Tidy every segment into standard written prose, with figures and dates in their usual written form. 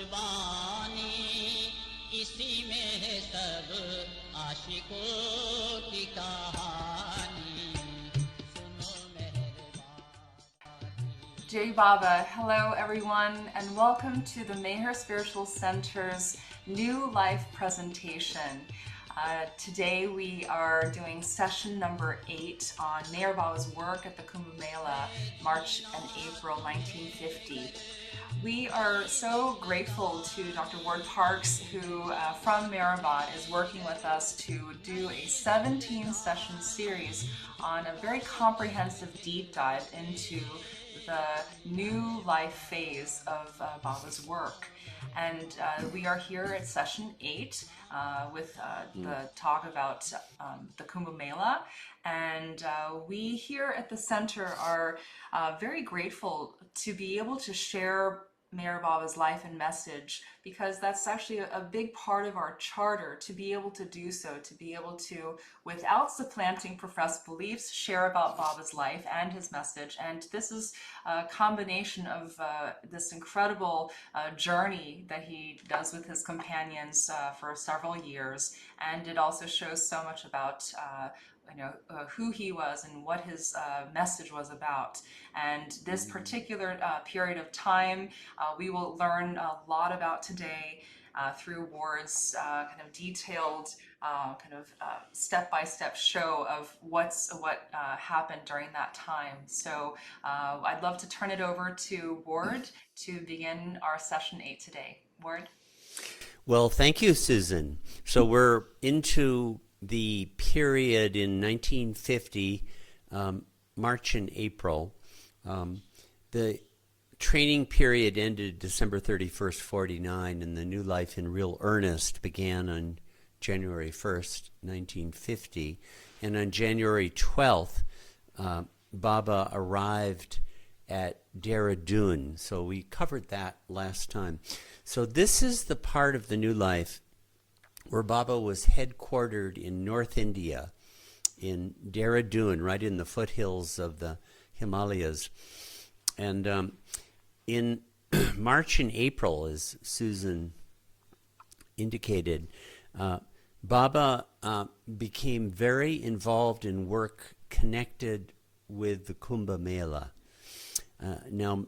कुर्बानी इसी में है सब आशिकों की कहानी सुनो मेहरबानी. Jai Baba. Hello everyone and welcome to the Meher Spiritual Center's New Life presentation. Today we are doing session number 8 on Meher Baba's work at the Kumbha Mela, March and April 1950. We are so grateful to Dr. Ward Parks, who from Meherabad is working with us to do a 17-session series on a very comprehensive deep dive into the new life phase of Baba's work. And we are here at session 8 with the talk about the Kumbha Mela. And we here at the center are very grateful to be able to share Meher Baba's life and message, because that's actually a big part of our charter, to be able to do so, to be able to, without supplanting professed beliefs, share about Baba's life and his message. And this is a combination of this incredible journey that he does with his companions for several years, and it also shows so much about who he was and what his message was about. And this particular period of time, we will learn a lot about today through Ward's kind of detailed, step-by-step show of what happened during that time. So I'd love to turn it over to Ward to begin our session 8 today. Ward? Well, thank you, Susan. So we're into the period in 1950, March and April. The training period ended December 31st, 49, and the new life in real earnest began on January 1st, 1950. And on January 12th, Baba arrived at Dehradun. So we covered that last time. So this is the part of the new life where Baba was headquartered in North India, in Dehradun, right in the foothills of the Himalayas. And in March and April, as Susan indicated, Baba became very involved in work connected with the Kumbha Mela. Now,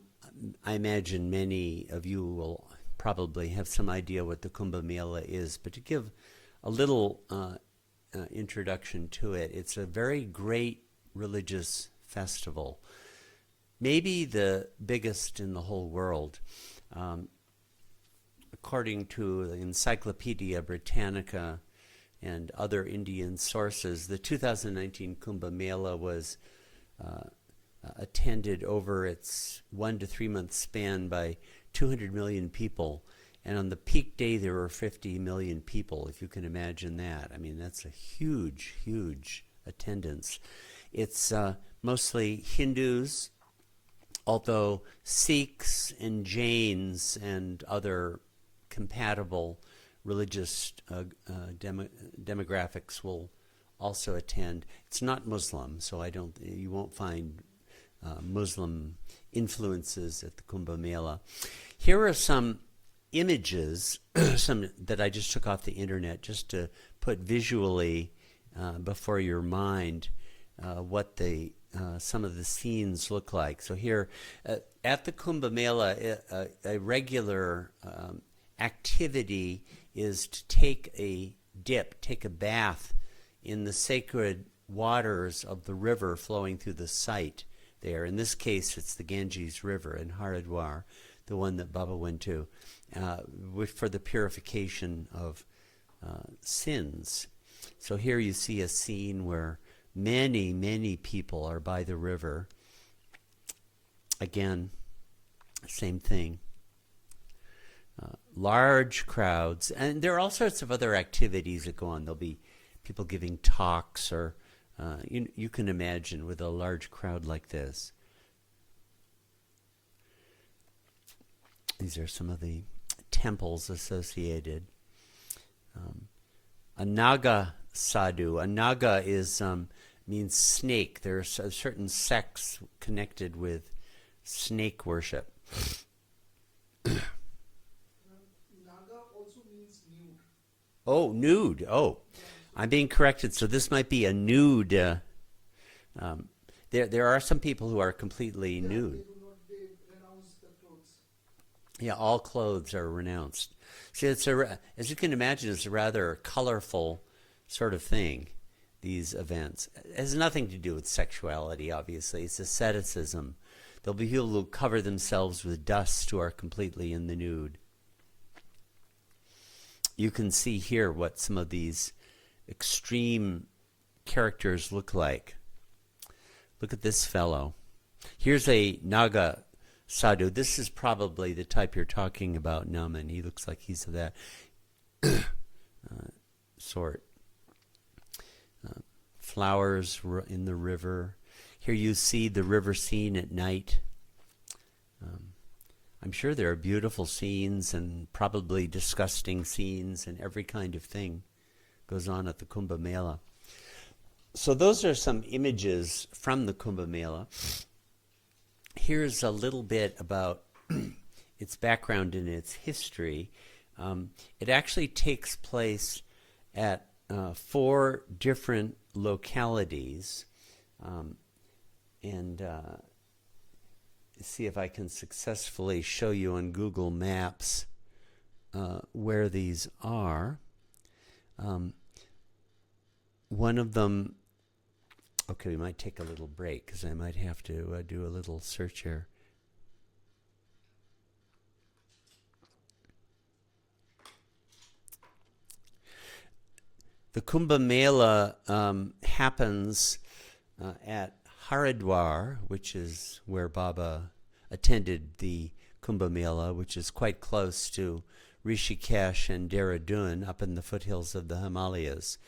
I imagine many of you will probably have some idea what the Kumbha Mela is, but to give a little introduction to it, it's a very great religious festival, maybe the biggest in the whole world. According to the Encyclopedia Britannica and other Indian sources, the 2019 Kumbha Mela was attended over its 1 to 3 month span by 200 million people, and on the peak day there were 50 million people, if you can imagine that. I mean, that's a huge, huge attendance. It's mostly Hindus, although Sikhs and Jains and other compatible religious demographics will also attend. It's not Muslim, so you won't find Muslim influences at the Kumbha Mela. Here are some images some that I just took off the internet, just to put visually before your mind what some of the scenes look like. So here at the Kumbha Mela, a regular activity is to take a bath in the sacred waters of the river flowing through the site there. In this case, it's the Ganges River in Haridwar, the one that Baba went to, for the purification of sins. So here you see a scene where many, many people are by the river. Again, same thing. Large crowds. And there are all sorts of other activities that go on. There'll be people giving talks, or you can imagine with a large crowd like this. These are some of the temples associated. A Naga sadhu. A Naga means snake. There's a certain sects connected with snake worship. Oh, nude. Oh, I'm being corrected. So this might be a nude. There are some people who are completely nude. They do not, they renounce the clothes. Yeah, all clothes are renounced. See, as you can imagine, it's a rather colorful sort of thing, these events. It has nothing to do with sexuality, obviously. It's asceticism. There'll be people who cover themselves with dust who are completely in the nude. You can see here what some of these extreme characters look like. Look at this fellow. Here's a Naga sadhu. This is probably the type you're talking about, Naman. He looks like he's of that sort. Flowers in the river. Here you see the river scene at night. I'm sure there are beautiful scenes and probably disgusting scenes and every kind of thing goes on at the Kumbha Mela. So those are some images from the Kumbha Mela. Here's a little bit about its background and its history. It actually takes place at 4 different localities. And see if I can successfully show you on Google Maps where these are. One of them, okay, we might take a little break because I might have to do a little search here. The Kumbha Mela happens at Haridwar, which is where Baba attended the Kumbha Mela, which is quite close to Rishikesh and Dehradun, up in the foothills of the Himalayas.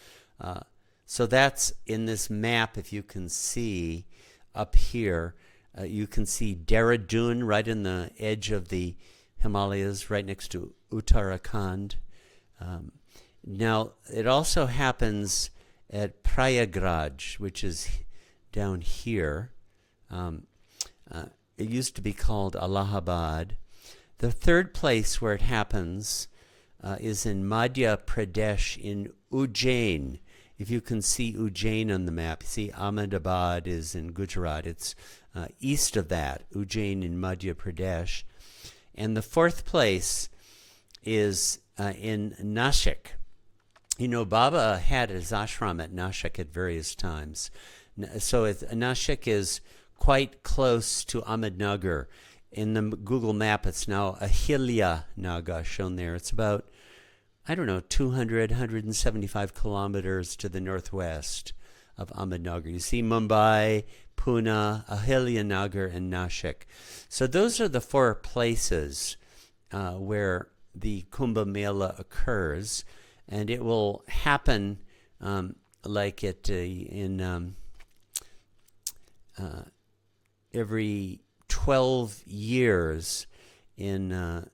So that's in this map, if you can see up here, you can see Dehradun right in the edge of the Himalayas, right next to Uttarakhand. Now, it also happens at Prayagraj, which is down here. It used to be called Allahabad. The third place where it happens is in Madhya Pradesh in Ujjain. If you can see Ujjain on the map, you see Ahmedabad is in Gujarat. It's east of that, Ujjain in Madhya Pradesh. And the fourth place is in Nashik. You know, Baba had his ashram at Nashik at various times. So Nashik is quite close to Ahmednagar. In the Google map, it's now Ahilya Naga shown there. It's about, 200, 175 kilometers to the northwest of Ahmednagar. You see Mumbai, Pune, Ahilya Nagar, and Nashik. So those are the 4 places where the Kumbha Mela occurs. And it will happen every 12 years in a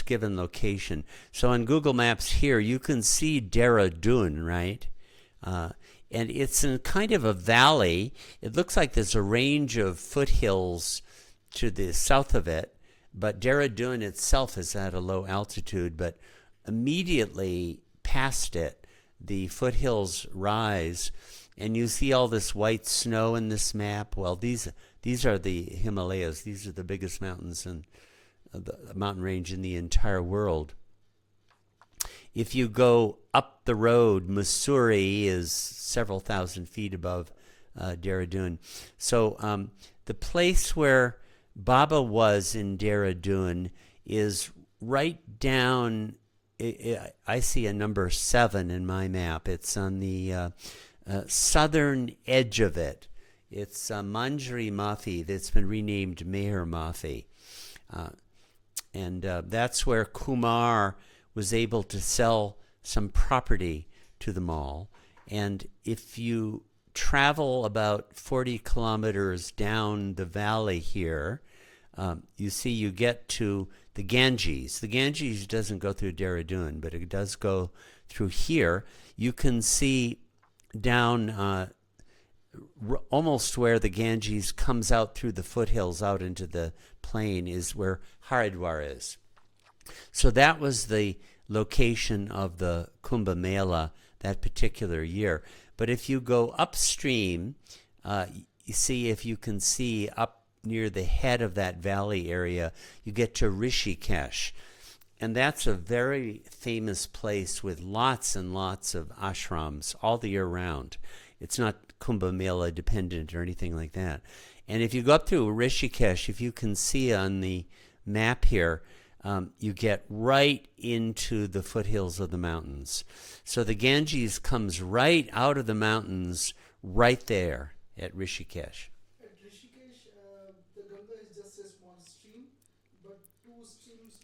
given location. So on Google Maps here, you can see Dehradun, right? And it's in kind of a valley. It looks like there's a range of foothills to the south of it, but Dehradun itself is at a low altitude, but immediately past it, the foothills rise, and you see all this white snow in this map. Well, these are the Himalayas. These are the biggest mountains and the mountain range in the entire world. If you go up the road, Mussoorie is several thousand feet above Dehradun. So the place where Baba was in Dehradun is right down. I see a number 7 in my map. It's on the southern edge of it. It's Manjri Mafi that's been renamed Meher Mafi. And that's where Kumar was able to sell some property to the mall. And if you travel about 40 kilometers down the valley here, you see you get to the Ganges. The Ganges doesn't go through Dehradun, but it does go through here. You can see down almost where the Ganges comes out through the foothills out into the plain is where Haridwar is. So that was the location of the Kumbha Mela that particular year. But if you go upstream, you see, if you can see up near the head of that valley area, you get to Rishikesh. And that's a very famous place with lots and lots of ashrams all the year round. It's not Kumbha Mela dependent or anything like that. And if you go up to Rishikesh, if you can see on the map here, you get right into the foothills of the mountains. So the Ganges comes right out of the mountains right there at Rishikesh. At Rishikesh, the Ganga is just a small stream, but two streams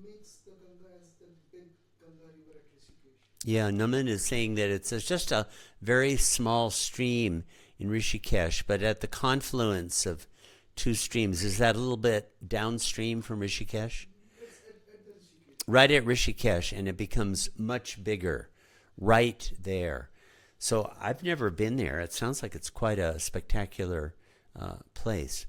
makes the Ganga as the big Ganga river at Rishikesh. Yeah, Naman is saying that it's just a very small stream in Rishikesh, but at the confluence of two streams. Is that a little bit downstream from Rishikesh? It's at the Rishikesh. Right at Rishikesh, and it becomes much bigger right there. So I've never been there. It sounds like it's quite a spectacular place.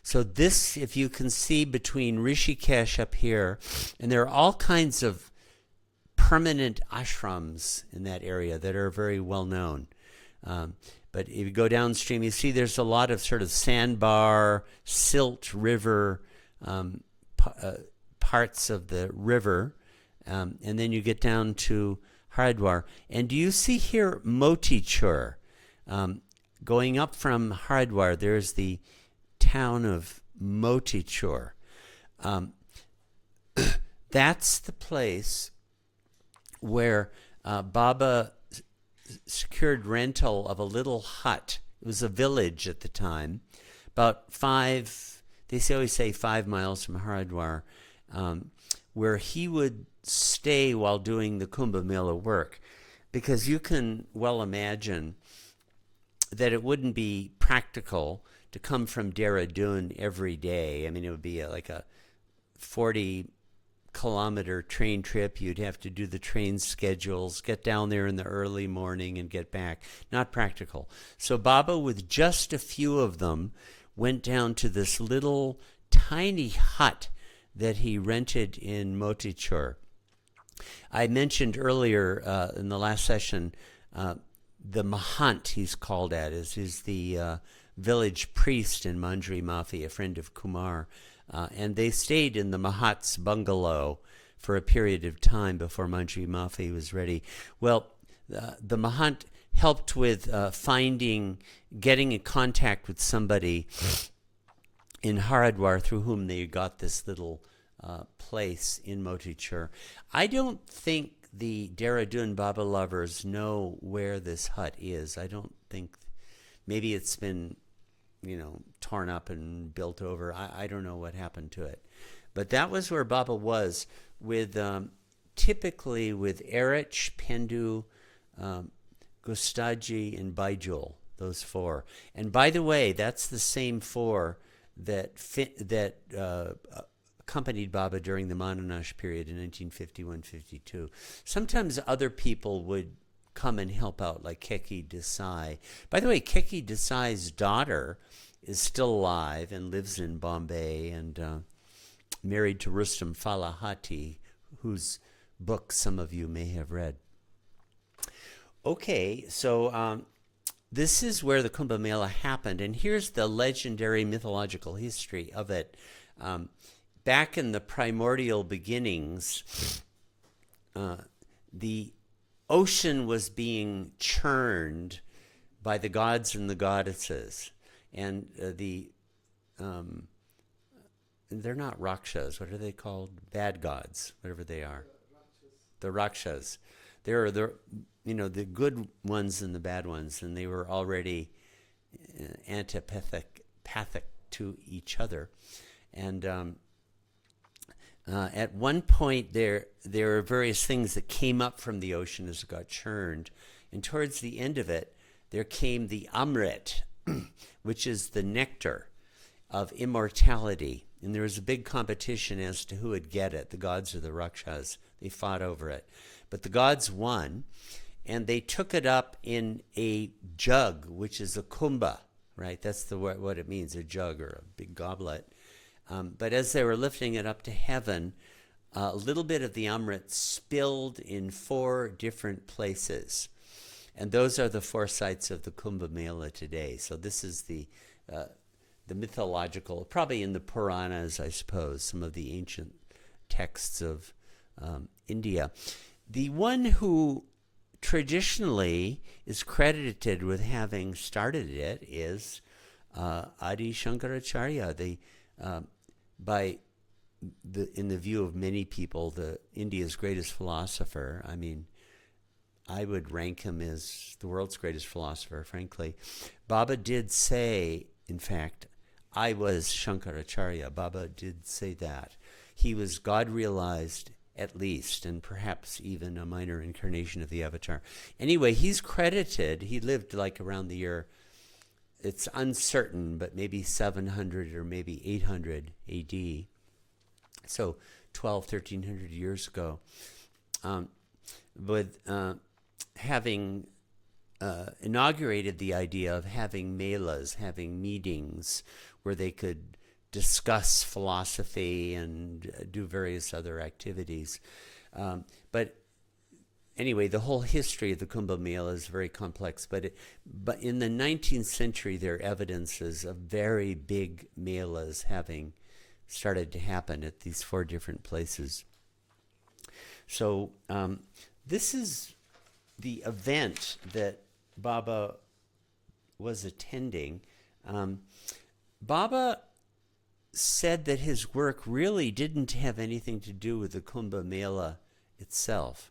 So this, if you can see between Rishikesh up here, and there are all kinds of permanent ashrams in that area that are very well known. But if you go downstream, you see there's a lot of sort of sandbar, silt river, parts of the river. And then you get down to Haridwar. And do you see here Motichur? Going up from Haridwar, there's the town of Motichur. That's the place where Baba secured rental of a little hut. It was a village at the time, about they always say 5 miles from Haridwar, where he would stay while doing the Kumbha Mela work. Because you can well imagine that it wouldn't be practical to come from Dehradun every day. I mean, it would be like a 40-kilometer train trip. You'd have to do the train schedules, get down there in the early morning and get back. Not practical. So Baba, with just a few of them, went down to this little tiny hut that he rented in Motichur. I mentioned earlier in the last session, the Mahant he's called at is the village priest in Manjri Mafi, a friend of Kumar. And they stayed in the Mahat's bungalow for a period of time before Manjri Mafi was ready. Well, the Mahant helped with getting in contact with somebody in Haridwar through whom they got this little place in Motichur. I don't think the Dehradun Baba lovers know where this hut is. I don't think, maybe it's been torn up and built over. I don't know what happened to it. But that was where Baba was with, typically with Erich, Pendu, Gustaji, and Baijul, those four. And by the way, that's the same four that accompanied Baba during the Mananash period in 1951-52. Sometimes other people would come and help out, like Keki Desai. By the way, Keki Desai's daughter is still alive and lives in Bombay and married to Rustam Falahati, whose book some of you may have read. Okay, so this is where the Kumbha Mela happened, and here's the legendary mythological history of it. Back in the primordial beginnings, the ocean was being churned by the gods and the goddesses, and they're not rakshas. What are they called? Bad gods, whatever they are. The rakshas. There are the good ones and the bad ones, and they were already antipathic to each other, and at one point, there are various things that came up from the ocean as it got churned. And towards the end of it, there came the Amrit, which is the nectar of immortality. And there was a big competition as to who would get it, the gods or the Rakshas. They fought over it. But the gods won, and they took it up in a jug, which is a kumbha, right? That's what it means, a jug or a big goblet. But as they were lifting it up to heaven, a little bit of the Amrit spilled in 4 different places. And those are the 4 sites of the Kumbha Mela today. So this is the mythological, probably in the Puranas, I suppose, some of the ancient texts of India. The one who traditionally is credited with having started it is Adi Shankaracharya. In the view of many people, India's greatest philosopher. I mean, I would rank him as the world's greatest philosopher, frankly. Baba did say, in fact, I was Shankaracharya. Baba did say that. He was God-realized, at least, and perhaps even a minor incarnation of the avatar. Anyway, he's credited, he lived like around the year, it's uncertain, but maybe 700 or maybe 800 AD. So 1300 years ago. With having inaugurated the idea of having melas, having meetings where they could discuss philosophy and do various other activities. But anyway, the whole history of the Kumbha Mela is very complex. But in the 19th century, there are evidences of very big melas having started to happen at these 4 different places. So this is the event that Baba was attending. Baba said that his work really didn't have anything to do with the Kumbha Mela itself.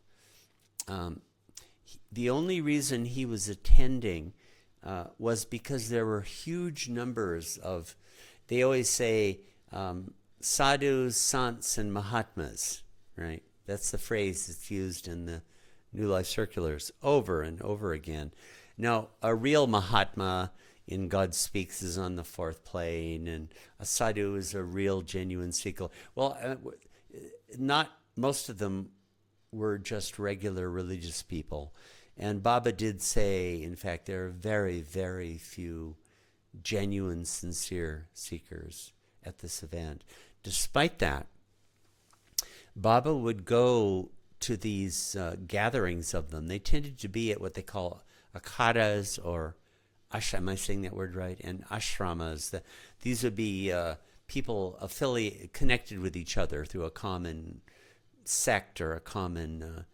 The only reason he was attending was because there were huge numbers of, they always say, sadhus, sants, and mahatmas, right? That's the phrase that's used in the New Life Circulars over and over again. Now, a real mahatma in God Speaks is on the 4th plane, and a sadhu is a real, genuine seeker. Well, not most of them were just regular religious people. And Baba did say, in fact, there are very, very few genuine, sincere seekers at this event. Despite that, Baba would go to these gatherings of them. They tended to be at what they call akhadas, or am I saying that word right? And ashramas. These would be people connected with each other through a common sect or a common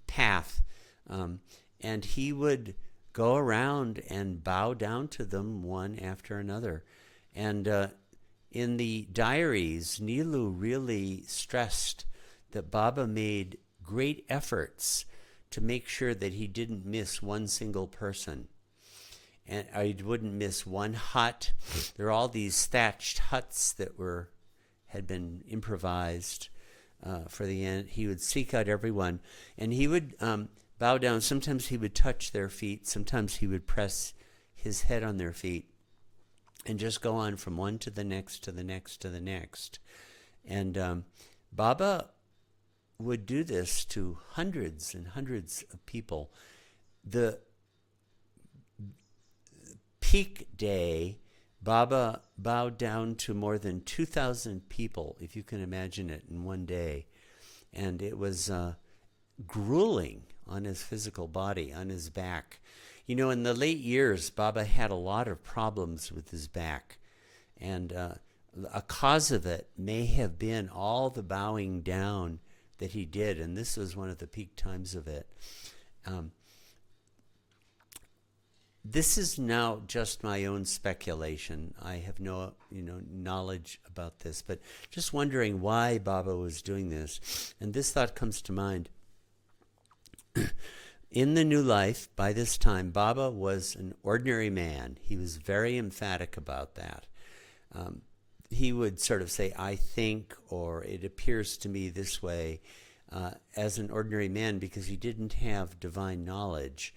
path. And he would go around and bow down to them one after another. And in the diaries, Nilu really stressed that Baba made great efforts to make sure that he didn't miss one single person. And he wouldn't miss one hut. There are all these thatched huts that had been improvised for the end. He would seek out everyone, and he would bow down. Sometimes he would touch their feet. Sometimes he would press his head on their feet, and just go on from one to the next, to the next, to the next. And Baba would do this to hundreds and hundreds of people. The peak day, Baba bowed down to more than 2,000 people, if you can imagine it, in one day. And it was grueling on his physical body, on his back. You know, in the late years, Baba had a lot of problems with his back. And a cause of it may have been all the bowing down that he did. And this was one of the peak times of it. This is now just my own speculation. I have no, knowledge about this, but just wondering why Baba was doing this. And this thought comes to mind. In the New Life, by this time, Baba was an ordinary man. He was very emphatic about that. He would sort of say, I think, or it appears to me this way, as an ordinary man, because he didn't have divine knowledge.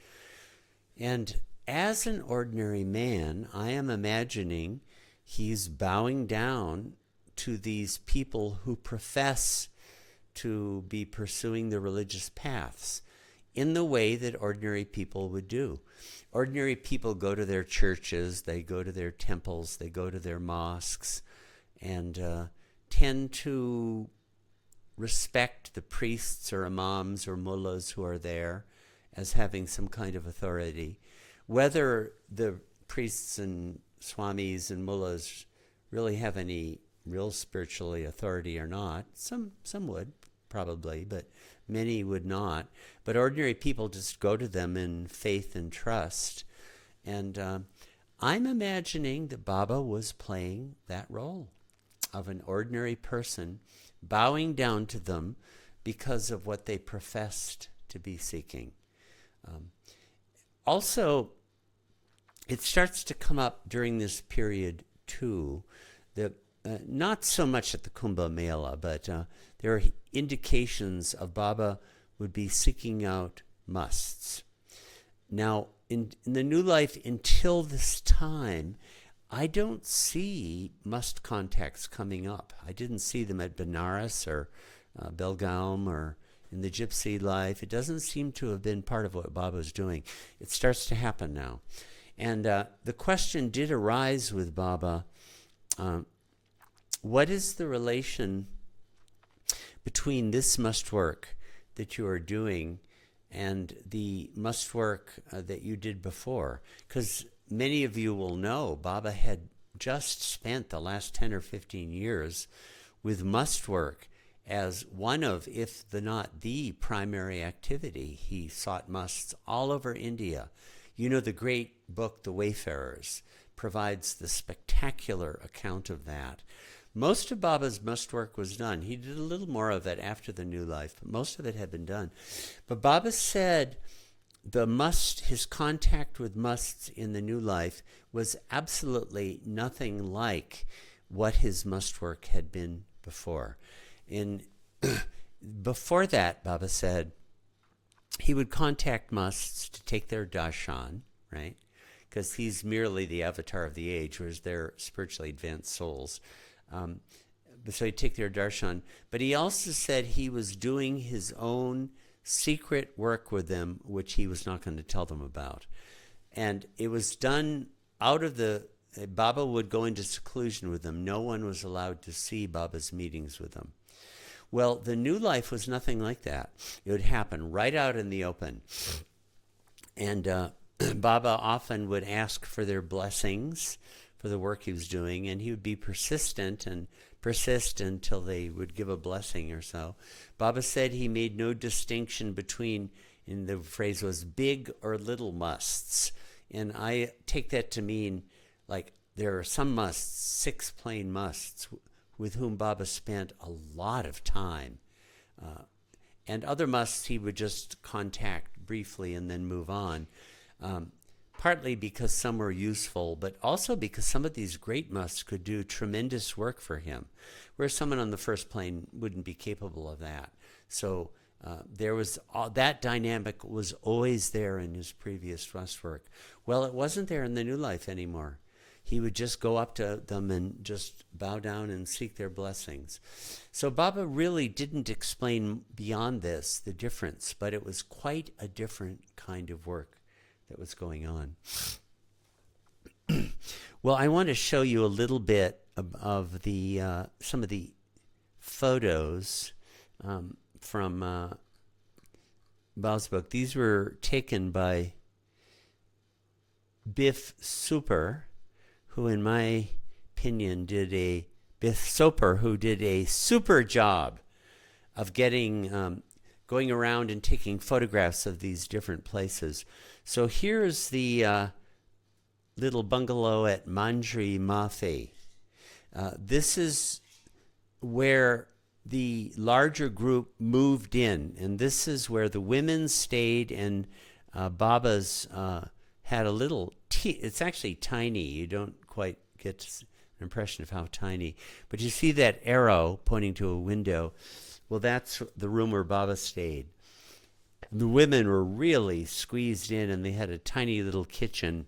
And as an ordinary man, I am imagining he's bowing down to these people who profess to be pursuing the religious paths in the way that ordinary people would do. Ordinary people go to their churches, they go to their temples, they go to their mosques, and tend to respect the priests or imams or mullahs who are there as having some kind of authority. Whether the priests and swamis and mullahs really have any real spiritually authority or not, some would probably, but many would not. But ordinary people just go to them in faith and trust. And I'm imagining that Baba was playing that role of an ordinary person, bowing down to them because of what they professed to be seeking. Also, it starts to come up during this period too, that not so much at the Kumbha Mela, but there are indications of Baba would be seeking out musts. Now, in the New Life, until this time, I don't see must contacts coming up. I didn't see them at Benares or Belgaum or in the Gypsy life. It doesn't seem to have been part of what Baba was doing. It starts to happen now. And the question did arise with Baba, what is the relation between this must work that you are doing and the must work that you did before? Because many of you will know Baba had just spent the last 10 or 15 years with must work as one of, if not the primary activity. He sought musts all over India. You know, the great book, The Wayfarers, provides the spectacular account of that. Most of Baba's must work was done. He did a little more of it after the New Life, but most of it had been done. But Baba said his contact with musts in the New Life was absolutely nothing like what his must work had been before. Before that, Baba said, he would contact musts to take their darshan, right? Because he's merely the avatar of the age, whereas they're spiritually advanced souls. So he'd take their darshan. But he also said he was doing his own secret work with them, which he was not going to tell them about. And it was done out of Baba would go into seclusion with them. No one was allowed to see Baba's meetings with them. Well, the New Life was nothing like that. It would happen right out in the open. And Baba often would ask for their blessings for the work he was doing, and he would be persistent and persist until they would give a blessing or so. Baba said he made no distinction between, and the phrase was, big or little musts. And I take that to mean, like, there are some musts, 6 plain musts, with whom Baba spent a lot of time. And other musts he would just contact briefly and then move on. Partly because some were useful, but also because some of these great musts could do tremendous work for him, whereas someone on the first plane wouldn't be capable of that. So there was that dynamic was always there in his previous must work. Well, it wasn't there in the New Life anymore. He would just go up to them and just bow down and seek their blessings. So Baba really didn't explain beyond this the difference, but it was quite a different kind of work that was going on. Well, I want to show you a little bit of the some of the photos from Baba's book. These were taken by Biff Super, who in my opinion Biff Soper, who did a super job of going around and taking photographs of these different places. So here's the little bungalow at Mandri Mafe. This is where the larger group moved in, and this is where the women stayed, and Baba's had a little it's actually tiny. You don't quite get an impression of how tiny. But you see that arrow pointing to a window. Well, that's the room where Baba stayed. The women were really squeezed in, and they had a tiny little kitchen.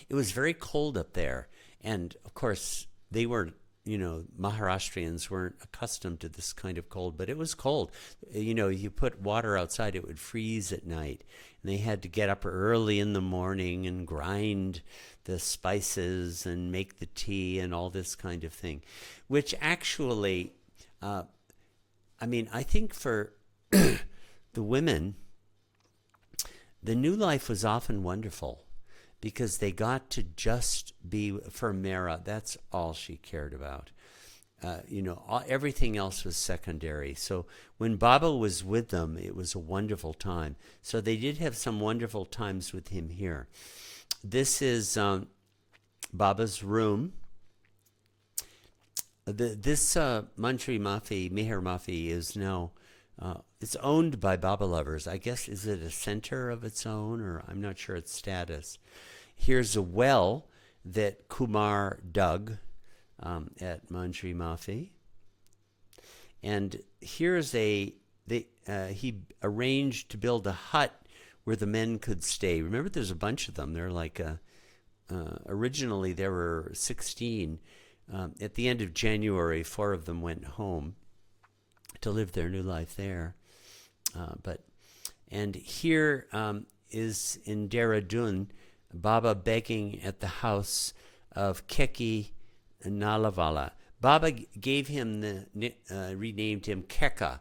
It was very cold up there. And, of course, they weren't, Maharashtrians weren't accustomed to this kind of cold, but it was cold. You put water outside, it would freeze at night. And they had to get up early in the morning and grind the spices and make the tea and all this kind of thing, which actually I mean, I think for the women, the new life was often wonderful because they got to just be, for Mera, that's all she cared about. Everything else was secondary. So when Baba was with them, it was a wonderful time. So they did have some wonderful times with him here. This is Baba's room. This Manjri Mafi, Meher Mafi, is now, it's owned by Baba lovers. I guess, is it a center of its own, or I'm not sure its status. Here's a well that Kumar dug at Manjri Mafi. And here's he arranged to build a hut where the men could stay. Remember, there's a bunch of them. They're like, originally there were 16. At the end of January, 4 of them went home to live their new life there. And here is in Dehradun, Baba begging at the house of Keki Nalavala. Baba gave him renamed him Keka,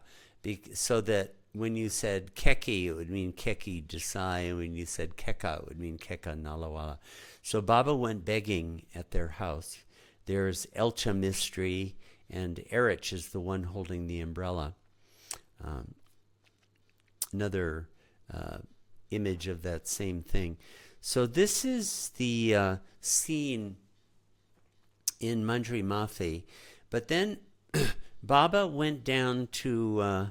so that when you said Keki, it would mean Keki Desai, and when you said Keka, it would mean Keka Nalawala. So Baba went begging at their house. There's Elcha Mistry, and Erich is the one holding the umbrella. Another image of that same thing. So this is the scene in Manjri Mafi. But then Baba went down to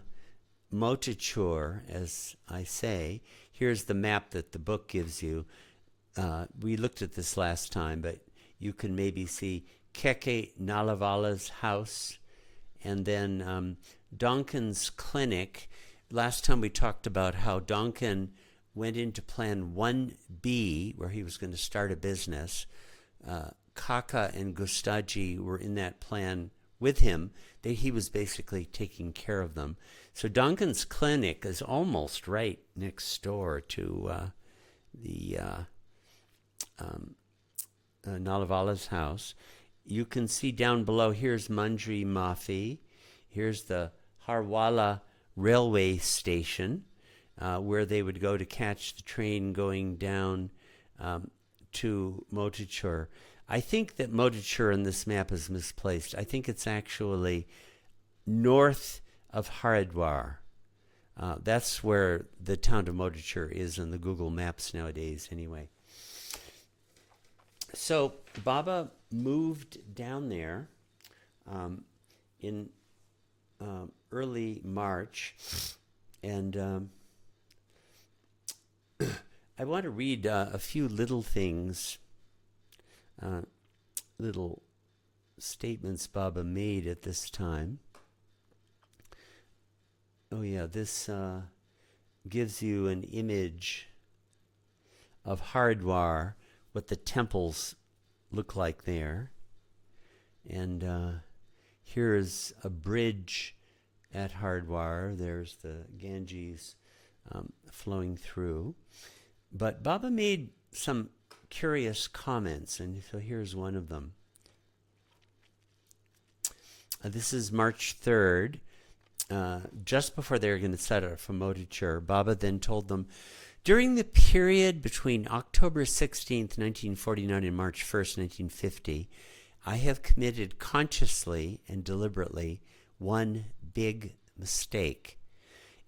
Motachur, as I say. Here's the map that the book gives you. We looked at this last time, but you can maybe see Keke Nalavala's house, and then Donkin's clinic. Last time we talked about how Donkin went into Plan 1B, where he was going to start a business. Kaka and Gustaji were in that plan with him. He was basically taking care of them. So Donkin's clinic is almost right next door to the Nalavala's house. You can see down below, here's Manjri Mafi. Here's the Harwala railway station, where they would go to catch the train going down to Motachur. I think that Motachur in this map is misplaced. I think it's actually north of Haridwar. That's where the town of Motachur is in the Google Maps nowadays, anyway. So Baba moved down there in early March, and I want to read a few little things, little statements Baba made at this time. Oh yeah, this gives you an image of Haridwar, what the temples look like there. And here's a bridge at Haridwar. There's the Ganges flowing through. But Baba made some curious comments, and so here's one of them. This is March 3rd, just before they were going to set out from Motachur. Baba then told them, during the period between October 16th, 1949 and March 1st, 1950, I have committed consciously and deliberately one big mistake,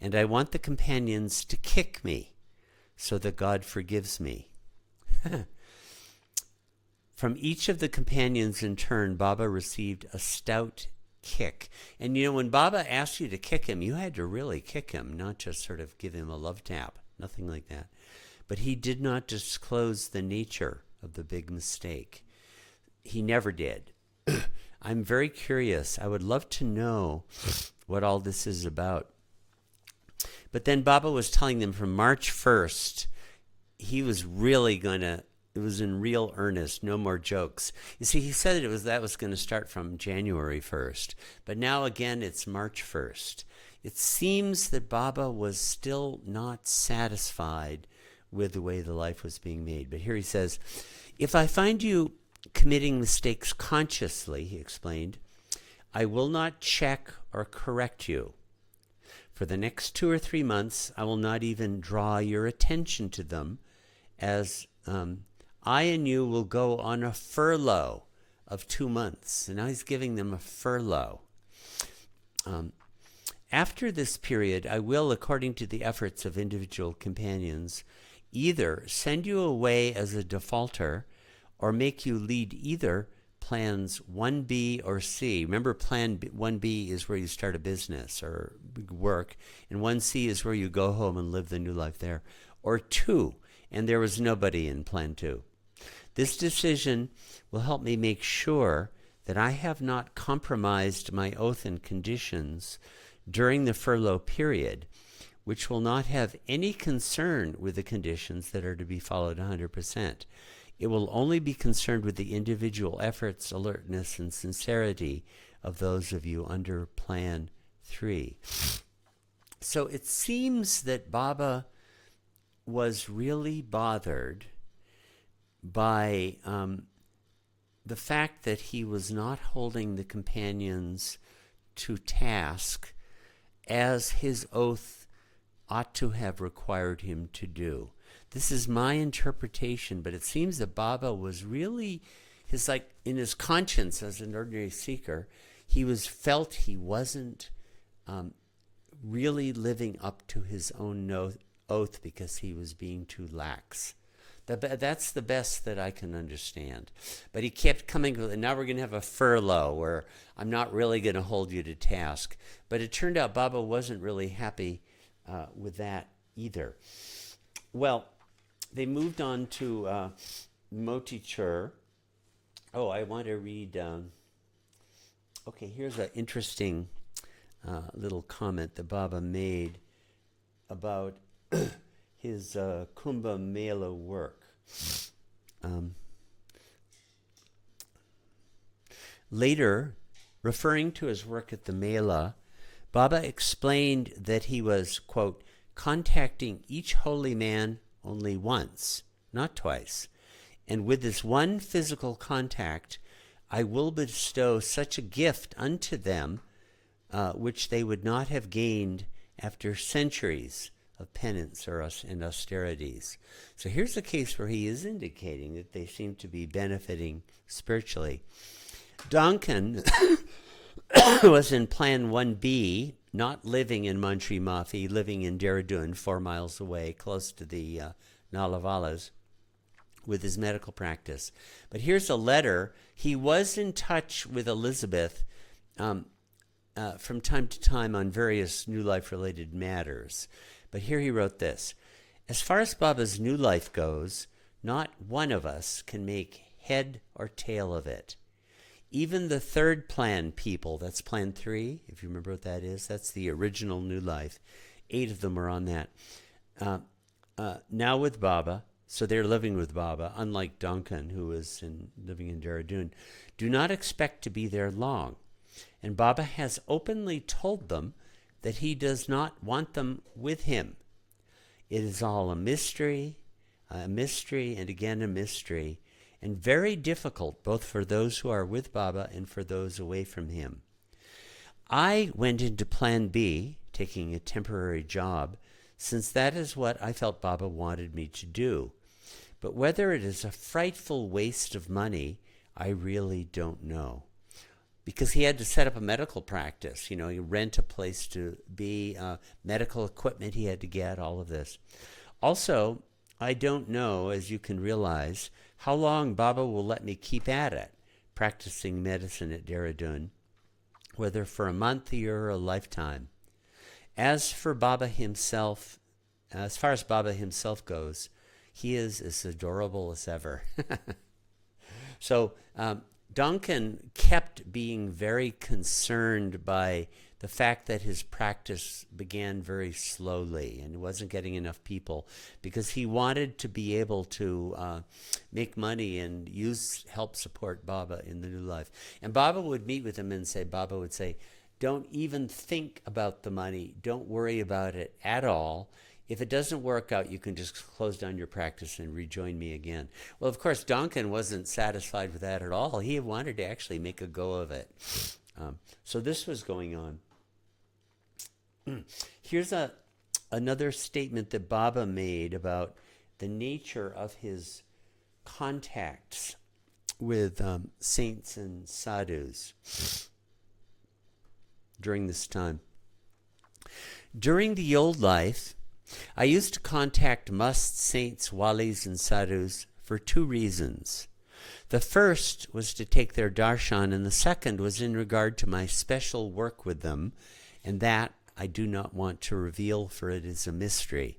and I want the companions to kick me so that God forgives me. From each of the companions in turn, Baba received a stout kick. And you know, when Baba asked you to kick him, you had to really kick him, not just sort of give him a love tap. Nothing like that. But he did not disclose the nature of the big mistake. He never did. I'm very curious. I would love to know what all this is about. But then Baba was telling them from March 1st, he was really going to, it was in real earnest, no more jokes. You see, he said that was going to start from January 1st. But now again, it's March 1st. It seems that Baba was still not satisfied with the way the life was being made. But here he says, if I find you committing mistakes consciously, he explained, I will not check or correct you. For the next 2 or 3 months, I will not even draw your attention to them, as I and you will go on a furlough of 2 months. And now he's giving them a furlough. After this period, I will, according to the efforts of individual companions, either send you away as a defaulter or make you lead either plans 1B or C. Remember, plan 1B is where you start a business or work, and 1C is where you go home and live the new life there. Or 2, and there was nobody in plan 2. This decision will help me make sure that I have not compromised my oath and conditions during the furlough period, which will not have any concern with the conditions that are to be followed 100%. It will only be concerned with the individual efforts, alertness, and sincerity of those of you under Plan 3. So it seems that Baba was really bothered by the fact that he was not holding the companions to task as his oath ought to have required him to do. This is my interpretation, but it seems that Baba was really, in his conscience as an ordinary seeker, he felt he wasn't really living up to his own oath because he was being too lax. That's the best that I can understand. But he kept coming, now we're going to have a furlough where I'm not really going to hold you to task. But it turned out Baba wasn't really happy with that either. Well, they moved on to Motichur. Oh, I want to read. Okay, here's an interesting little comment that Baba made about his Kumbha Mela work. Later, referring to his work at the Mela, Baba explained that he was, quote, contacting each holy man only once, not twice. And with this one physical contact, I will bestow such a gift unto them which they would not have gained after centuries of penance and austerities. So here's a case where he is indicating that they seem to be benefiting spiritually. Duncan was in Plan 1B, not living in Mantri Mafi, living in Dehradun, 4 miles away, close to the Nalavalas, with his medical practice. But here's a letter. He was in touch with Elizabeth from time to time on various New Life-related matters. But here he wrote this: as far as Baba's new life goes, not one of us can make head or tail of it. Even the third plan people, that's Plan 3, if you remember what that is, that's the original New Life. 8 of them are on that. Now with Baba, so they're living with Baba, unlike Duncan, who was living in Dehradun, do not expect to be there long. And Baba has openly told them that he does not want them with him. It is all a mystery, and again a mystery, and very difficult both for those who are with Baba and for those away from him. I went into Plan B, taking a temporary job, since that is what I felt Baba wanted me to do. But whether it is a frightful waste of money, I really don't know. Because he had to set up a medical practice, he rent a place to be, medical equipment he had to get, all of this. Also, I don't know, as you can realize, how long Baba will let me keep at it, practicing medicine at Dehradun, whether for a month, a year, or a lifetime. As far as Baba himself goes, he is as adorable as ever. So Duncan kept being very concerned by the fact that his practice began very slowly and wasn't getting enough people, because he wanted to be able to make money and help support Baba in the new life. And Baba would meet with him and Baba would say, don't even think about the money. Don't worry about it at all. If it doesn't work out, you can just close down your practice and rejoin me again. Well, of course, Duncan wasn't satisfied with that at all. He wanted to actually make a go of it. So this was going on. Here's another statement that Baba made about the nature of his contacts with saints and sadhus during this time. During the old life, I used to contact musts, saints, walis, and sadhus for two reasons. The first was to take their darshan, and the second was in regard to my special work with them, and that I do not want to reveal, for it is a mystery.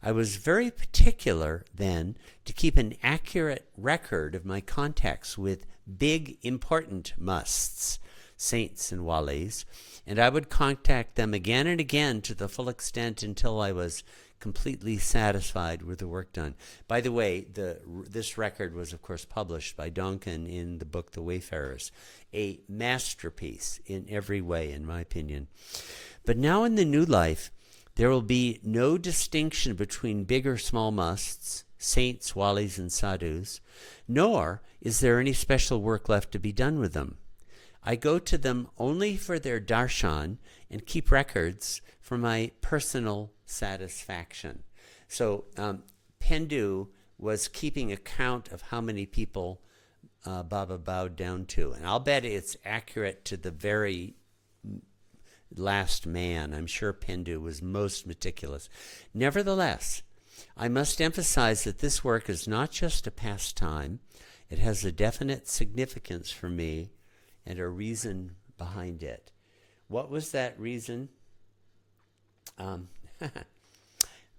I was very particular then to keep an accurate record of my contacts with big, important musts, saints and walis, and I would contact them again and again to the full extent until I was completely satisfied with the work done. By the way, this record was, of course, published by Donkin in the book The Wayfarers, a masterpiece in every way, in my opinion. But now in the new life, there will be no distinction between big or small musts, saints, walis, and sadhus, nor is there any special work left to be done with them. I go to them only for their darshan and keep records for my personal satisfaction. So Pendu was keeping account of how many people Baba bowed down to. And I'll bet it's accurate to the very last man. I'm sure Pendu was most meticulous. Nevertheless, I must emphasize that this work is not just a pastime. It has a definite significance for me and a reason behind it. What was that reason?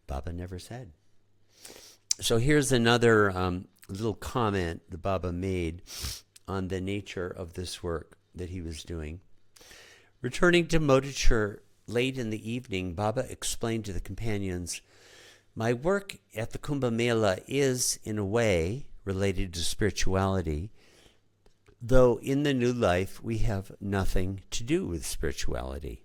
Baba never said. So here's another little comment that Baba made on the nature of this work that he was doing. Returning to Modicure late in the evening, Baba explained to the companions, my work at the Kumbha Mela is, in a way, related to spirituality, though in the new life we have nothing to do with spirituality.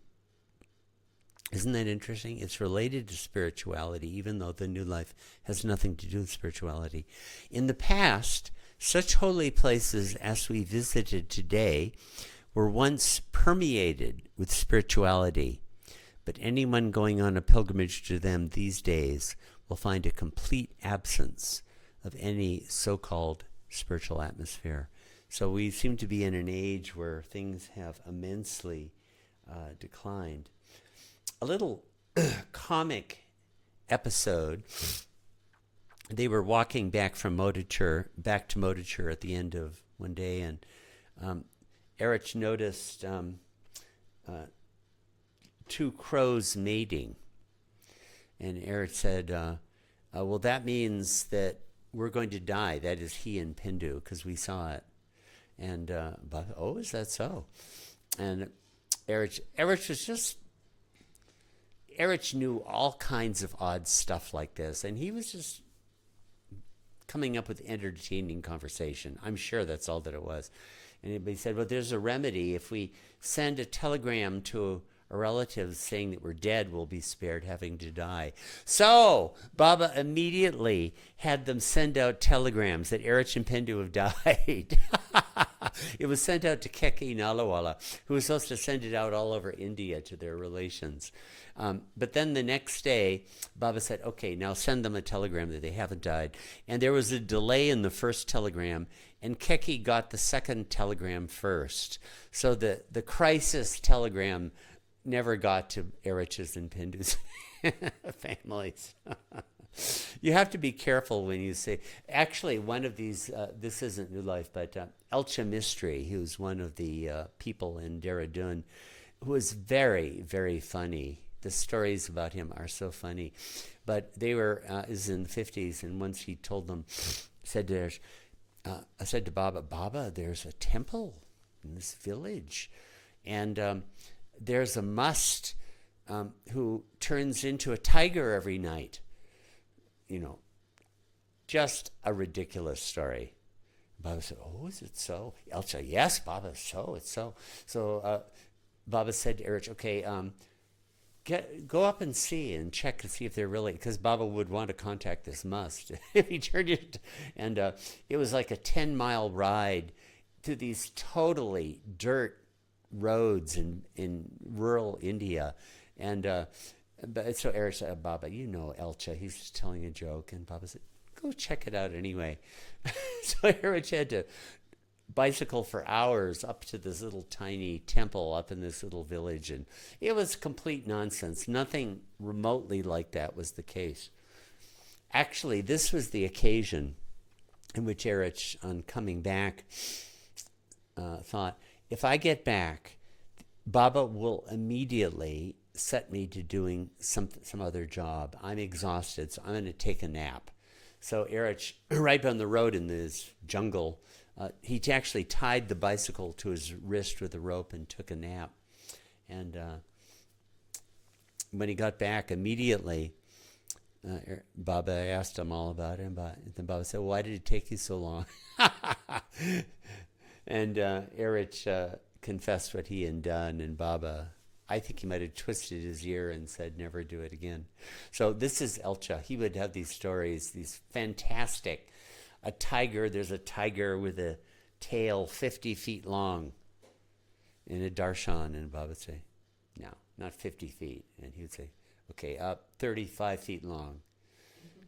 Isn't that interesting? It's related to spirituality, even though the new life has nothing to do with spirituality. In the past, such holy places as we visited today were once permeated with spirituality, but anyone going on a pilgrimage to them these days will find a complete absence of any so-called spiritual atmosphere. So we seem to be in an age where things have immensely declined. A little comic episode. They were walking back to Modicure at the end of one day, and Erich noticed two crows mating. And Erich said, well, that means that we're going to die. That is he and Pendu, because we saw it. And, oh, is that so? And Erich knew all kinds of odd stuff like this, and he was just coming up with entertaining conversation. I'm sure that's all that it was. And he said, well, there's a remedy. If we send a telegram to a relative saying that we're dead, we'll be spared having to die. So Baba immediately had them send out telegrams that Erich and Pendu have died. It was sent out to Keki Nalawala, who was supposed to send it out all over India to their relations. But then the next day, Baba said, okay, now send them a telegram that they haven't died. And there was a delay in the first telegram, and Keki got the second telegram first. So the crisis telegram never got to Erich's and Pendu's families. You have to be careful when you say, actually, one of these, this isn't New Life, but Elcha Mistry, who's one of the people in Dehradun, who is very, very funny. The stories about him are so funny. But they were, is in the 50s, and once he told them, I said to Baba, there's a temple in this village, and there's a must who turns into a tiger every night. You know, just a ridiculous story. Baba said, oh, is it so? Elcha, yes, Baba, so, it's so. So Baba said to Erich, okay, go up and see and check and see if they're really, because Baba would want to contact this must. If he turned it, and it was like a 10-mile ride through these totally dirt roads in rural India. And so Eric said, Baba, you know Elcha, he's just telling a joke. And Baba said, go check it out anyway. So Eric had to bicycle for hours up to this little tiny temple up in this little village. And it was complete nonsense. Nothing remotely like that was the case. Actually, this was the occasion in which Erich, on coming back, thought, if I get back, Baba will immediately set me to doing some other job. I'm exhausted, so I'm going to take a nap. So Erich, right on the road in this jungle, he actually tied the bicycle to his wrist with a rope and took a nap. And when he got back, immediately, Baba asked him all about it. And then Baba said, why did it take you so long? And Erich confessed what he had done, and Baba, I think he might have twisted his ear and said, never do it again. So this is Elcha. He would have these stories, these fantastic, there's a tiger with a tail 50 feet long in a darshan, and Baba would say, no, not 50 feet. And he would say, okay, up 35 feet long.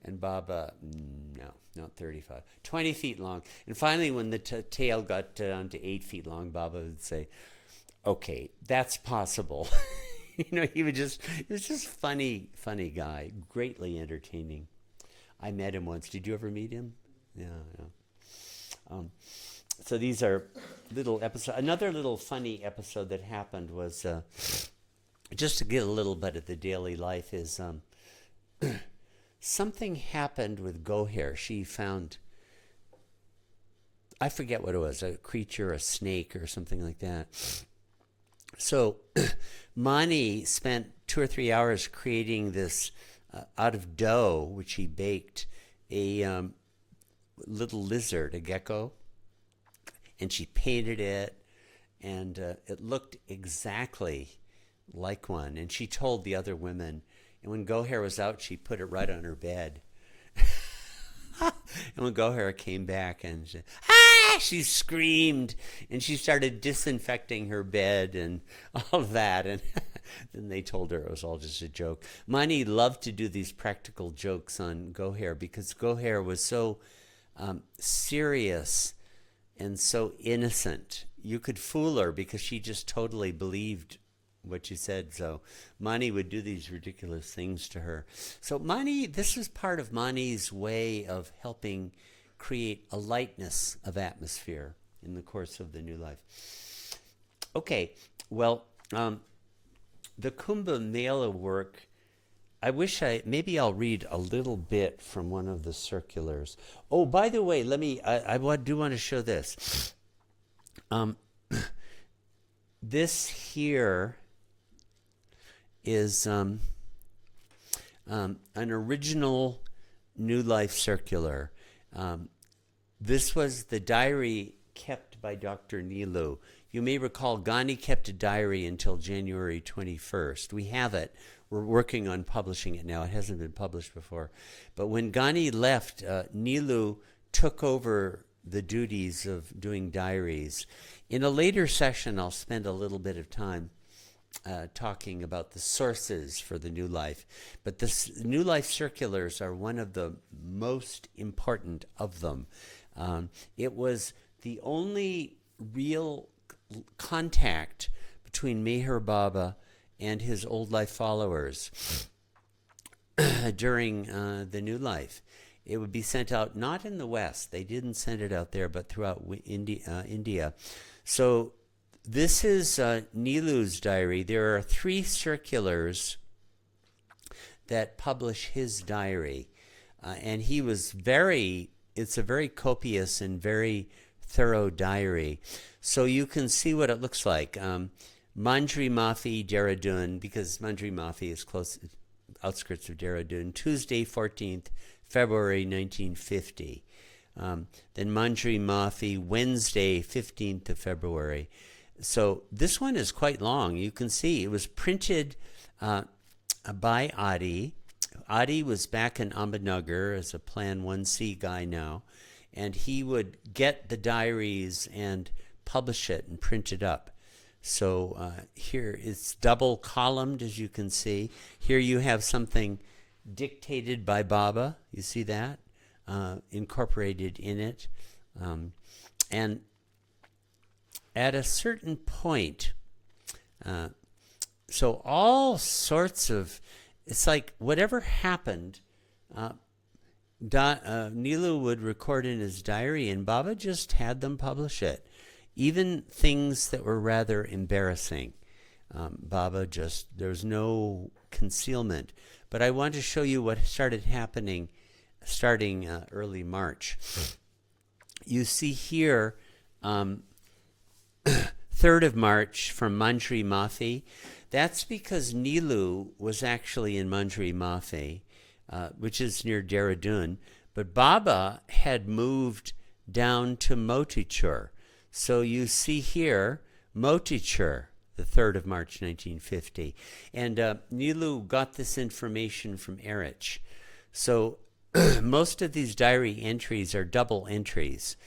And Baba, no, not 35, 20 feet long. And finally, when the tail got down to 8 feet long, Baba would say, okay, that's possible. He was just funny guy, greatly entertaining. I met him once. Did you ever meet him? Yeah. So these are little episodes. Another little funny episode that happened was, just to get a little bit of the daily life, is something happened with Goher. She found, I forget what it was, a creature, a snake or something like that. So Mani spent 2 or 3 hours creating this, out of dough, which he baked, a little lizard, a gecko, and she painted it, and it looked exactly like one. And she told the other women, and when Goher was out, she put it right on her bed. And when Goher came back, and she screamed, and she started disinfecting her bed and all of that. And then they told her it was all just a joke. Mani loved to do these practical jokes on Goher because Goher was so serious and so innocent. You could fool her because she just totally believed what you said. So Mani would do these ridiculous things to her. So this was part of Mani's way of helping create a lightness of atmosphere in the course of the new life. Okay, well, the Kumbha Mela work, maybe I'll read a little bit from one of the circulars. Oh, by the way, I do want to show this. This here is an original New Life circular. This was the diary kept by Dr. Nilu. You may recall Ghani kept a diary until January 21st. We have it. We're working on publishing it now. It hasn't been published before. But when Ghani left, Nilu took over the duties of doing diaries. In a later session, I'll spend a little bit of time talking about the sources for the New Life. But the New Life circulars are one of the most important of them. It was the only real contact between Meher Baba and his old life followers during the New Life. It would be sent out not in the West. They didn't send it out there, but throughout India. So this is Nilu's diary. There are 3 circulars that publish his diary. And he was it's a very copious and very thorough diary. So you can see what it looks like. Mandri Mafi, Dehradun, because Mandri Mafi is close, outskirts of Dehradun, Tuesday, 14th February 1950. Then Mandri Mafi, Wednesday, 15th of February. So this one is quite long. You can see it was printed by Adi. Adi was back in Ahmednagar as a Plan 1C guy now, and he would get the diaries and publish it and print it up. So here it's double columned, as you can see. Here you have something dictated by Baba. You see that? Incorporated in it. And at a certain point, so all sorts of, it's like whatever happened, Nilu would record in his diary, and Baba just had them publish it. Even things that were rather embarrassing. Baba just, there's no concealment. But I want to show you what started happening starting early March. You see here, 3rd of March from Manjri Mafi. That's because Nilu was actually in Manjri Mafi, which is near Dehradun. But Baba had moved down to Motichur. So you see here, Motichur, the 3rd of March, 1950. And Nilu got this information from Erich. So most of these diary entries are double entries.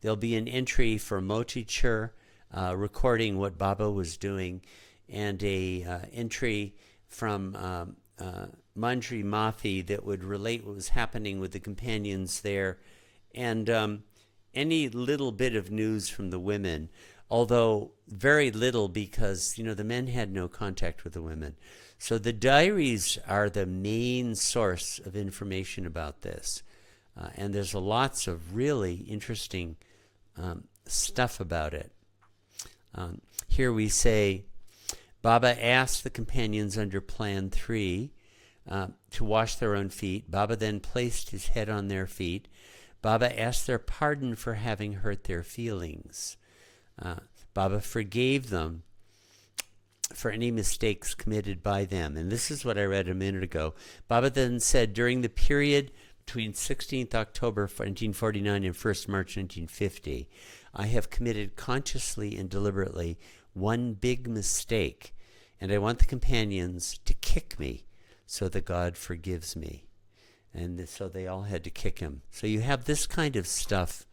There'll be an entry for Motichur, recording what Baba was doing, and a entry from Manjri Mafi that would relate what was happening with the companions there, and any little bit of news from the women, although very little because, the men had no contact with the women. So the diaries are the main source of information about this. And there's lots of really interesting stuff about it. Here we say, Baba asked the companions under Plan 3 to wash their own feet. Baba then placed his head on their feet. Baba asked their pardon for having hurt their feelings. Baba forgave them for any mistakes committed by them. And this is what I read a minute ago. Baba then said, during the period between 16th October 1949 and 1st March 1950, I have committed consciously and deliberately one big mistake, and I want the companions to kick me so that God forgives me. And so they all had to kick him. So you have this kind of stuff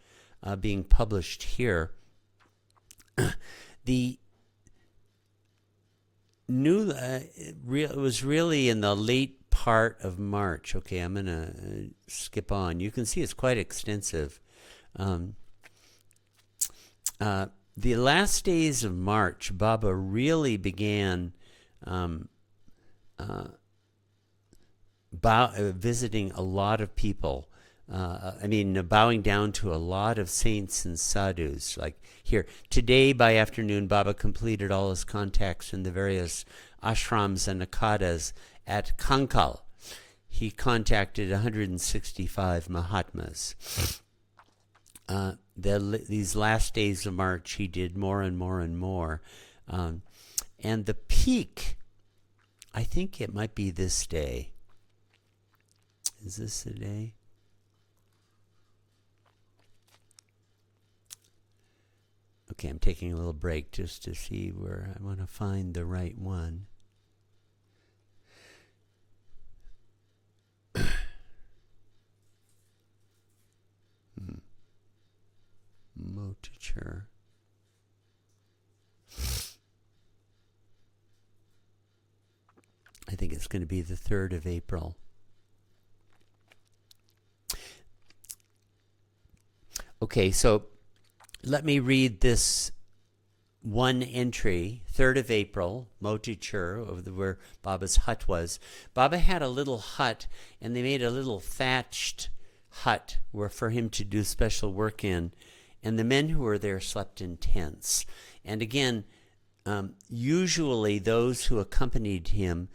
being published here. The new, it was really in the late part of March. Okay, I'm going to skip on. You can see it's quite extensive. The last days of March, Baba really began visiting a lot of people. Bowing down to a lot of saints and sadhus. Like here, today by afternoon, Baba completed all his contacts in the various ashrams and akadas at Kankal. He contacted 165 Mahatmas. These last days of March, he did more and more and more. And the peak, I think it might be this day. Is this the day? Okay, I'm taking a little break just to see where I want to find the right one. Motichur. I think it's going to be the 3rd of April. Okay, so let me read this one entry, 3rd of April, Motichur, where Baba's hut was. Baba had a little hut, and they made a little thatched hut for him to do special work in, and the men who were there slept in tents. And again, usually those who accompanied him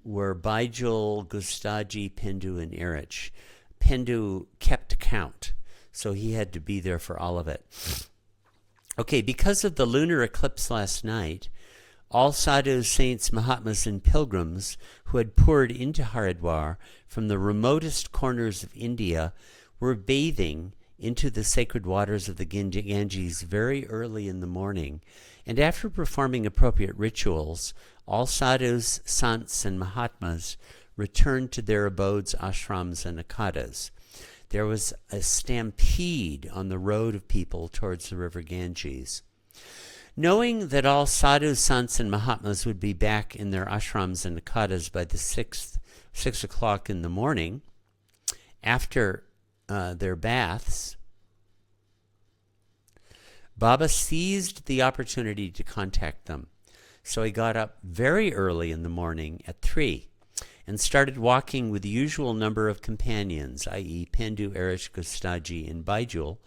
were Baijul, Gustaji, Pendu, and Erich. Pendu kept count, so he had to be there for all of it. Okay, because of the lunar eclipse last night, all sadhus, saints, mahatmas, and pilgrims who had poured into Haridwar from the remotest corners of India were bathing into the sacred waters of the Ganges very early in the morning, and after performing appropriate rituals, all sadhus, sants, and mahatmas returned to their abodes, ashrams, and akadas. There was a stampede on the road of people towards the river Ganges. Knowing that all sadhus, sants, and mahatmas would be back in their ashrams and nakadas by the 6 o'clock in the morning, after their baths, Baba seized the opportunity to contact them. So he got up very early in the morning at 3 and started walking with the usual number of companions, i.e. Pendu, Arish, Gustaji, and Baijul,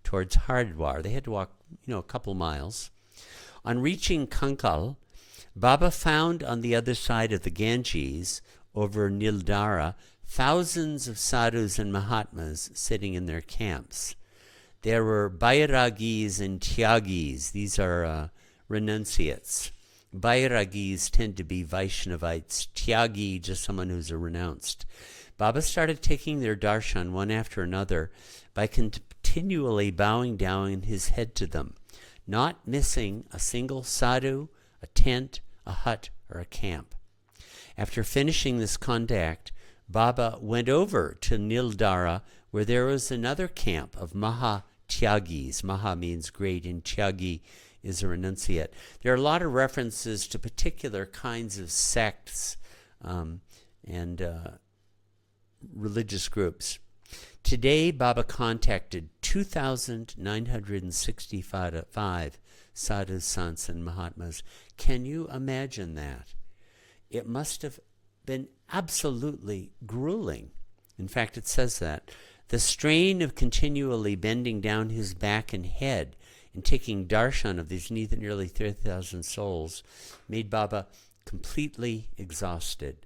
towards Hardwar. They had to walk, a couple miles. On reaching Kankal, Baba found on the other side of the Ganges, over Nildara, thousands of sadhus and mahatmas sitting in their camps. There were Bairagis and Tyagis. These are renunciates. Bairagis tend to be Vaishnavites. Tyagi, just someone who's a renounced. Baba started taking their darshan one after another by continually bowing down his head to them, not missing a single sadhu, a tent, a hut, or a camp. After finishing this contact, Baba went over to Nildara, where there was another camp of Maha Tyagis. Maha means great, and Tyagi is a renunciate. There are a lot of references to particular kinds of sects and religious groups. Today, Baba contacted 2,965 sadhus, sants, and mahatmas. Can you imagine that? It must have been absolutely grueling. In fact, it says that. The strain of continually bending down his back and head and taking darshan of these nearly 30,000 souls made Baba completely exhausted.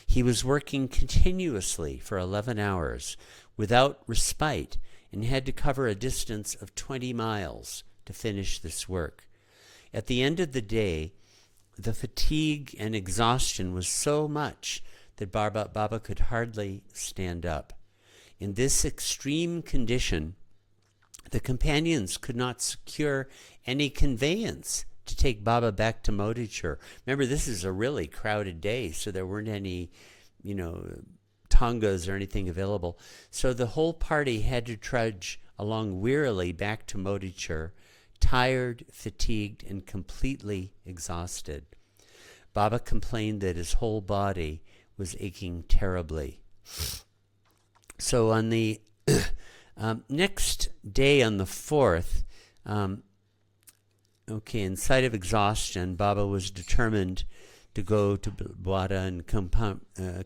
He was working continuously for 11 hours without respite and had to cover a distance of 20 miles to finish this work. At the end of the day, the fatigue and exhaustion was so much that Baba could hardly stand up. In this extreme condition, the companions could not secure any conveyance to take Baba back to Modichur. Remember, this is a really crowded day, so there weren't any, tangas or anything available. So the whole party had to trudge along wearily back to Modichur, tired, fatigued, and completely exhausted. Baba complained that his whole body was aching terribly. So on the next day, on the 4th, in sight of exhaustion, Baba was determined to go to Bwada and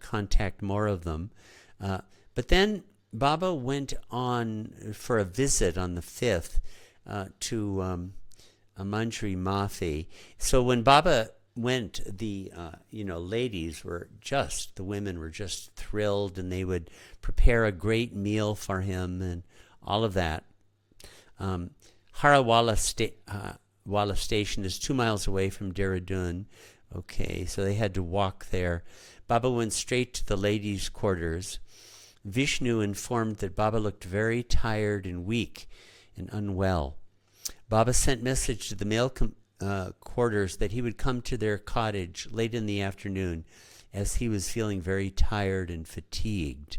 contact more of them. But then Baba went on for a visit on the 5th to Manjri Mafi. So when Baba went, the the women were just thrilled, and they would prepare a great meal for him and all of that. Harawala station is 2 miles away from Dehradun. Okay, so they had to walk there. Baba went straight to the ladies' quarters. Vishnu informed that Baba looked very tired and weak and unwell. Baba sent message to the male quarters that he would come to their cottage late in the afternoon, as he was feeling very tired and fatigued.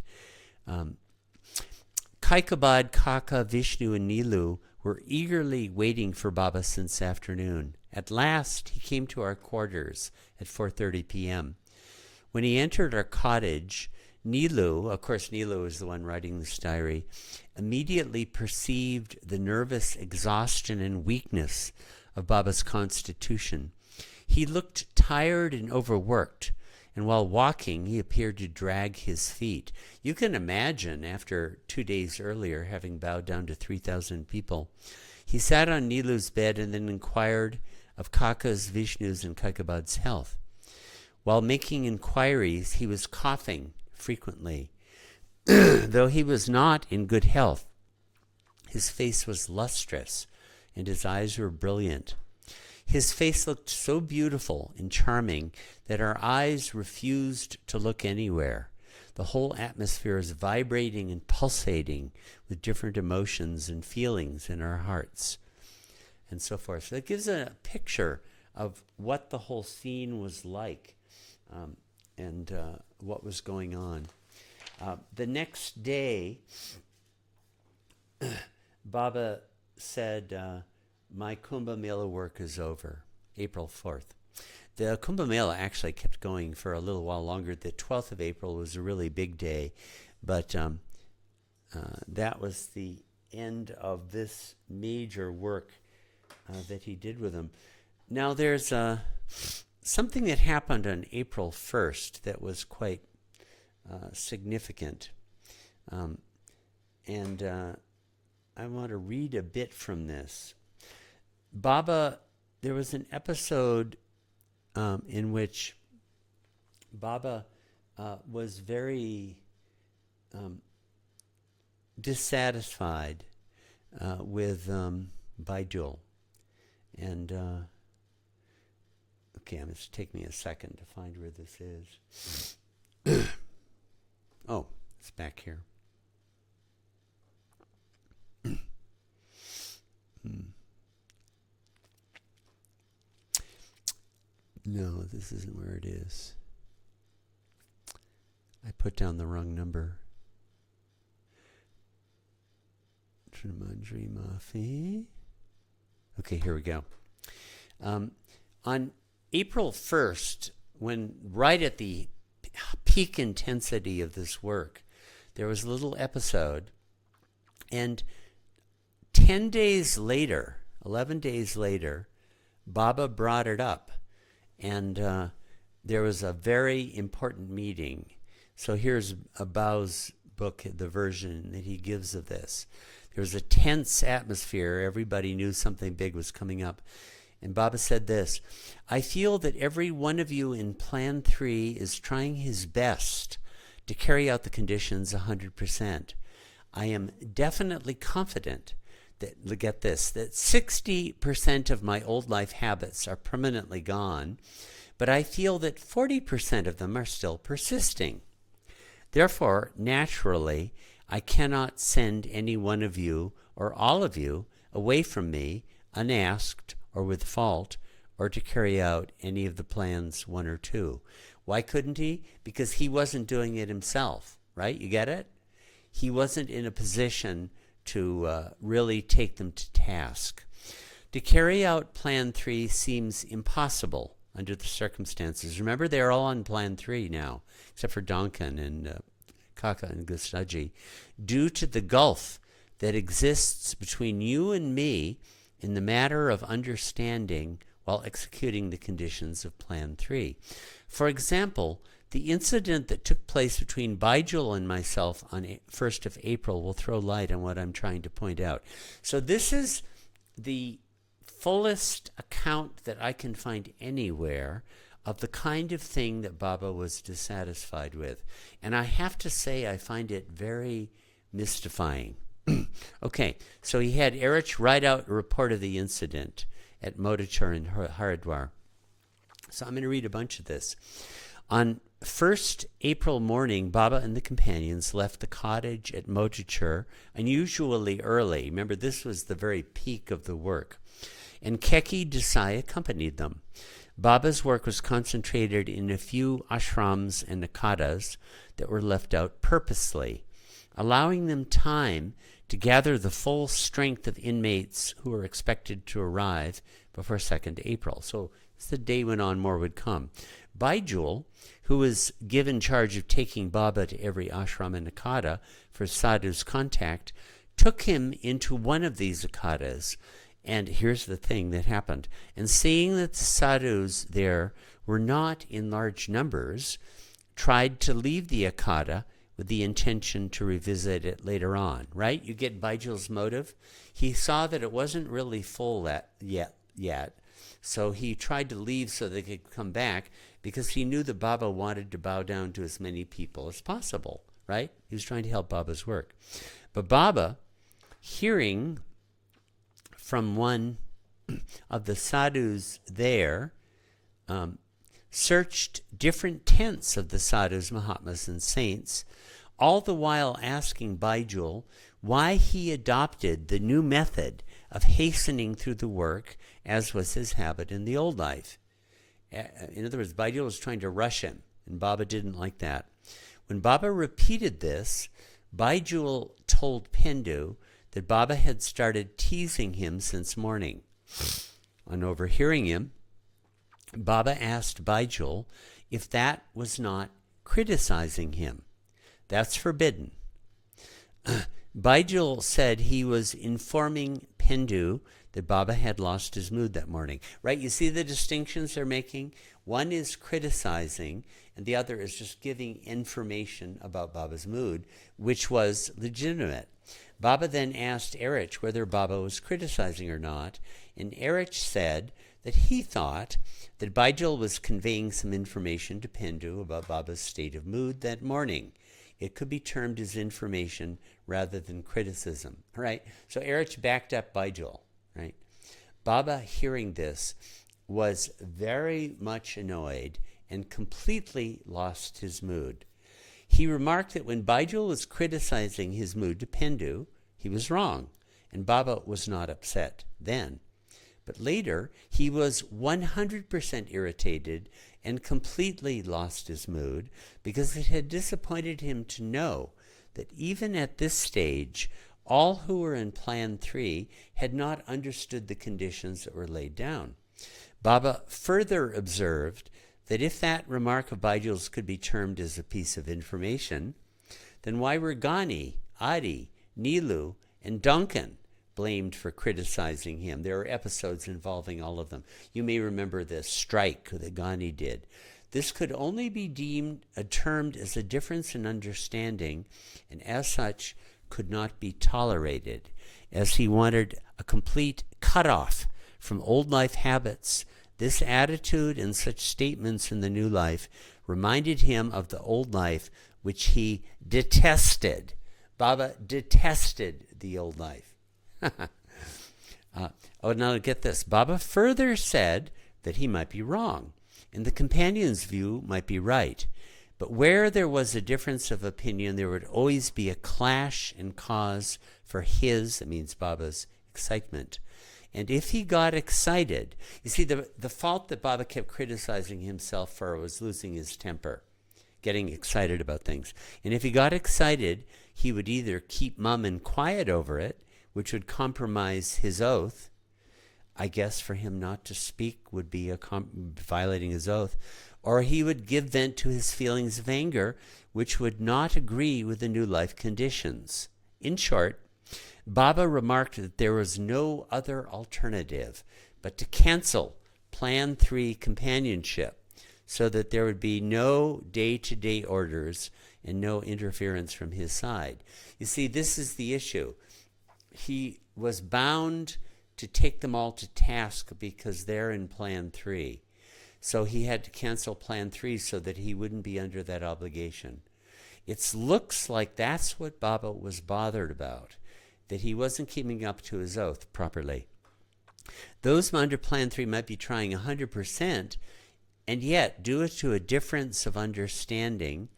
Kaikabad, Kaka, Vishnu, and Nilu were eagerly waiting for Baba since afternoon. At last, he came to our quarters at 4:30 p.m. When he entered our cottage, Nilu, of course Nilu is the one writing this diary, immediately perceived the nervous exhaustion and weakness of Baba's constitution. He looked tired and overworked, and while walking, he appeared to drag his feet. You can imagine, after 2 days earlier, having bowed down to 3,000 people. He sat on Nilu's bed and then inquired of Kaka's, Vishnu's, and Kaikabad's health. While making inquiries, he was coughing frequently. Though he was not in good health, his face was lustrous, and his eyes were brilliant. His face looked so beautiful and charming that our eyes refused to look anywhere. The whole atmosphere is vibrating and pulsating with different emotions and feelings in our hearts, and so forth. So it gives a picture of what the whole scene was like, and what was going on. The next day, Baba said, my Kumbha Mela work is over, April 4th. The Kumbha Mela actually kept going for a little while longer. The 12th of April was a really big day, but that was the end of this major work that he did with them. Now there's something that happened on April 1st that was quite significant. And I want to read a bit from this. Baba, there was an episode in which Baba was very dissatisfied with Baijul. And, okay, it's take me a second to find where this is. Oh, it's back here. No, this isn't where it is. I put down the wrong number. Trimandri Mafi. Okay, here we go. On April 1st, when right at the peak intensity of this work, there was a little episode, and 10 days later, 11 days later, Baba brought it up, and there was a very important meeting. So here's Abao's book, the version that he gives of this. There was a tense atmosphere. Everybody knew something big was coming up. And Baba said this: I feel that every one of you in Plan 3 is trying his best to carry out the conditions 100%. I am definitely confident that, get this, that 60% of my old life habits are permanently gone, but I feel that 40% of them are still persisting. Therefore, naturally, I cannot send any one of you or all of you away from me unasked or with fault, or to carry out any of the plans 1 or 2. Why couldn't he? Because he wasn't doing it himself, right? You get it? He wasn't in a position to really take them to task. To carry out Plan 3 seems impossible under the circumstances. Remember, they're all on Plan 3 now, except for Donkan and Kaka and Gustaji, due to the gulf that exists between you and me in the matter of understanding while executing the conditions of Plan 3. For example, the incident that took place between Baijul and myself on 1st of April will throw light on what I'm trying to point out. So this is the fullest account that I can find anywhere of the kind of thing that Baba was dissatisfied with. And I have to say, I find it very mystifying. Okay, so he had Erich write out a report of the incident at Modichar in Haridwar. So I'm going to read a bunch of this. On 1st April morning, Baba and the companions left the cottage at Modichar unusually early. Remember, this was the very peak of the work. And Keki Desai accompanied them. Baba's work was concentrated in a few ashrams and nakadas that were left out purposely, allowing them time to gather the full strength of inmates who were expected to arrive before 2nd April. So as the day went on, more would come. Baijul, who was given charge of taking Baba to every ashram and akada for sadhu's contact, took him into one of these akadas. And here's the thing that happened. And seeing that the sadhus there were not in large numbers, tried to leave the akada with the intention to revisit it later on, right? You get Baijul's motive. He saw that it wasn't really full yet, so he tried to leave so they could come back because he knew that Baba wanted to bow down to as many people as possible, right? He was trying to help Baba's work. But Baba, hearing from one of the sadhus there, searched different tents of the sadhus, Mahatmas, and saints, all the while asking Baijul why he adopted the new method of hastening through the work, as was his habit in the old life. In other words, Baijul was trying to rush him, and Baba didn't like that. When Baba repeated this, Baijul told Pendu that Baba had started teasing him since morning. On overhearing him, Baba asked Baijul if that was not criticizing him. That's forbidden. Baijul said he was informing Pendu that Baba had lost his mood that morning. Right? You see the distinctions they're making? One is criticizing, and the other is just giving information about Baba's mood, which was legitimate. Baba then asked Erich whether Baba was criticizing or not, and Erich said that he thought that Baijul was conveying some information to Pendu about Baba's state of mood that morning. It could be termed as information rather than criticism, right? So Erich backed up Baijul, right? Baba, hearing this, was very much annoyed and completely lost his mood. He remarked that when Baijul was criticizing his mood to Pendu, he was wrong, and Baba was not upset then. But later, he was 100% irritated and completely lost his mood because it had disappointed him to know that even at this stage, all who were in Plan 3 had not understood the conditions that were laid down. Baba further observed that if that remark of Baijul's could be termed as a piece of information, then why were Ghani, Adi, Nilu, and Duncan blamed for criticizing him? There are episodes involving all of them. You may remember the strike that Ghani did. This could only be termed as a difference in understanding, and as such could not be tolerated, as he wanted a complete cutoff from old life habits. This attitude and such statements in the new life reminded him of the old life, which he detested. Baba detested the old life. Now get this. Baba further said that he might be wrong, and the companion's view might be right. But where there was a difference of opinion, there would always be a clash and cause for his, that means Baba's, excitement. And if he got excited, you see, the fault that Baba kept criticizing himself for was losing his temper, getting excited about things. And if he got excited, he would either keep mum and quiet over it, which would compromise his oath. I guess for him not to speak would be violating his oath. Or he would give vent to his feelings of anger, which would not agree with the new life conditions. In short, Baba remarked that there was no other alternative but to cancel Plan 3 companionship so that there would be no day-to-day orders and no interference from his side. You see, this is the issue. He was bound to take them all to task because they're in Plan 3. So he had to cancel Plan 3 so that he wouldn't be under that obligation. It looks like that's what Baba was bothered about, that he wasn't keeping up to his oath properly. Those under Plan 3 might be trying 100%, and yet, due to a difference of understanding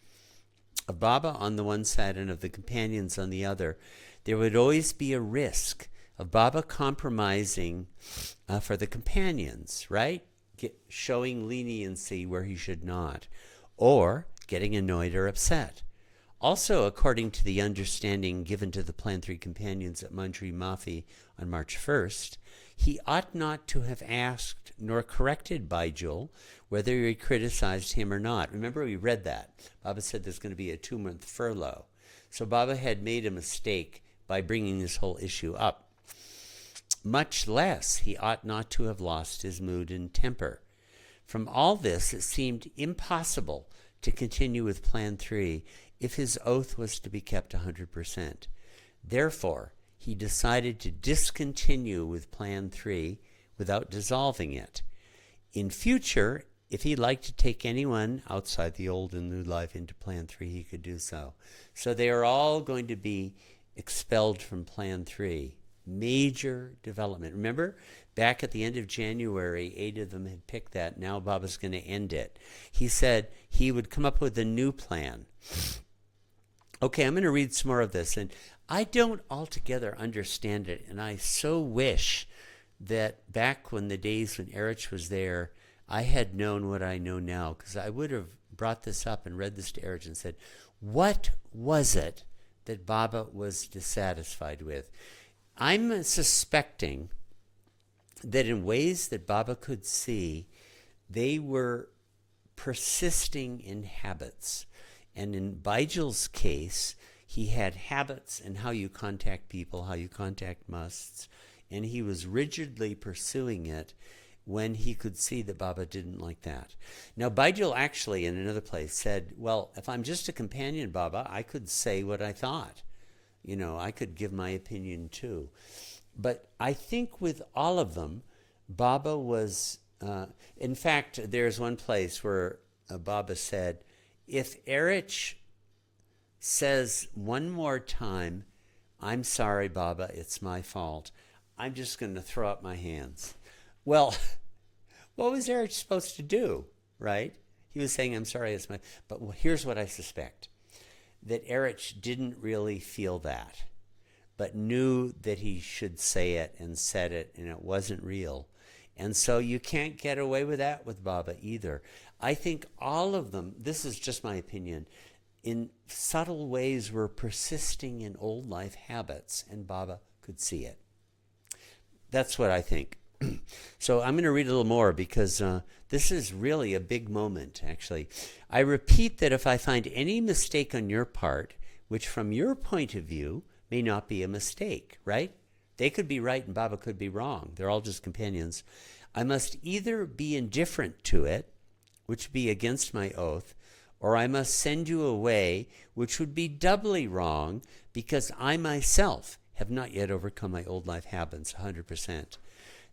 of Baba on the one side and of the companions on the other, there would always be a risk of Baba compromising for the companions, right? Showing leniency where he should not, or getting annoyed or upset. Also, according to the understanding given to the Plan 3 companions at Mandri Mafi on March 1st, he ought not to have asked nor corrected Baijul whether he criticized him or not. Remember, we read that. Baba said there's going to be a 2-month furlough. So Baba had made a mistake by bringing this whole issue up. Much less, he ought not to have lost his mood and temper. From all this, it seemed impossible to continue with Plan 3 if his oath was to be kept 100%. Therefore, he decided to discontinue with Plan 3 without dissolving it. In future, if he'd like to take anyone outside the old and new life into Plan 3, he could do so. So they are all going to be expelled from Plan 3. Major development. Remember, back at the end of January, 8 of them had picked that. Now Baba's going to end it. He said he would come up with a new plan. Okay, I'm going to read some more of this, and I don't altogether understand it, and I so wish that back when the days when Erich was there, I had known what I know now, because I would have brought this up and read this to Erich and said, what was it that Baba was dissatisfied with? I'm suspecting that in ways that Baba could see, they were persisting in habits. And in Baijal's case, he had habits and how you contact people, how you contact musts, and he was rigidly pursuing it when he could see that Baba didn't like that. Now, Baijal actually, in another place, said, well, if I'm just a companion, Baba, I could say what I thought. I could give my opinion too. But I think with all of them, Baba was, in fact, there's one place where Baba said, if Erich says one more time, I'm sorry, Baba, it's my fault, I'm just going to throw up my hands. Well, what was Erich supposed to do, right? He was saying, I'm sorry, it's my... But here's what I suspect. That Erich didn't really feel that, but knew that he should say it and said it, and it wasn't real. And so you can't get away with that with Baba either. I think all of them, this is just my opinion, in subtle ways were persisting in old life habits, and Baba could see it. That's what I think. So I'm going to read a little more because this is really a big moment, actually. I repeat that if I find any mistake on your part, which from your point of view may not be a mistake, right? They could be right and Baba could be wrong. They're all just companions. I must either be indifferent to it, which would be against my oath, or I must send you away, which would be doubly wrong because I myself have not yet overcome my old life habits 100%.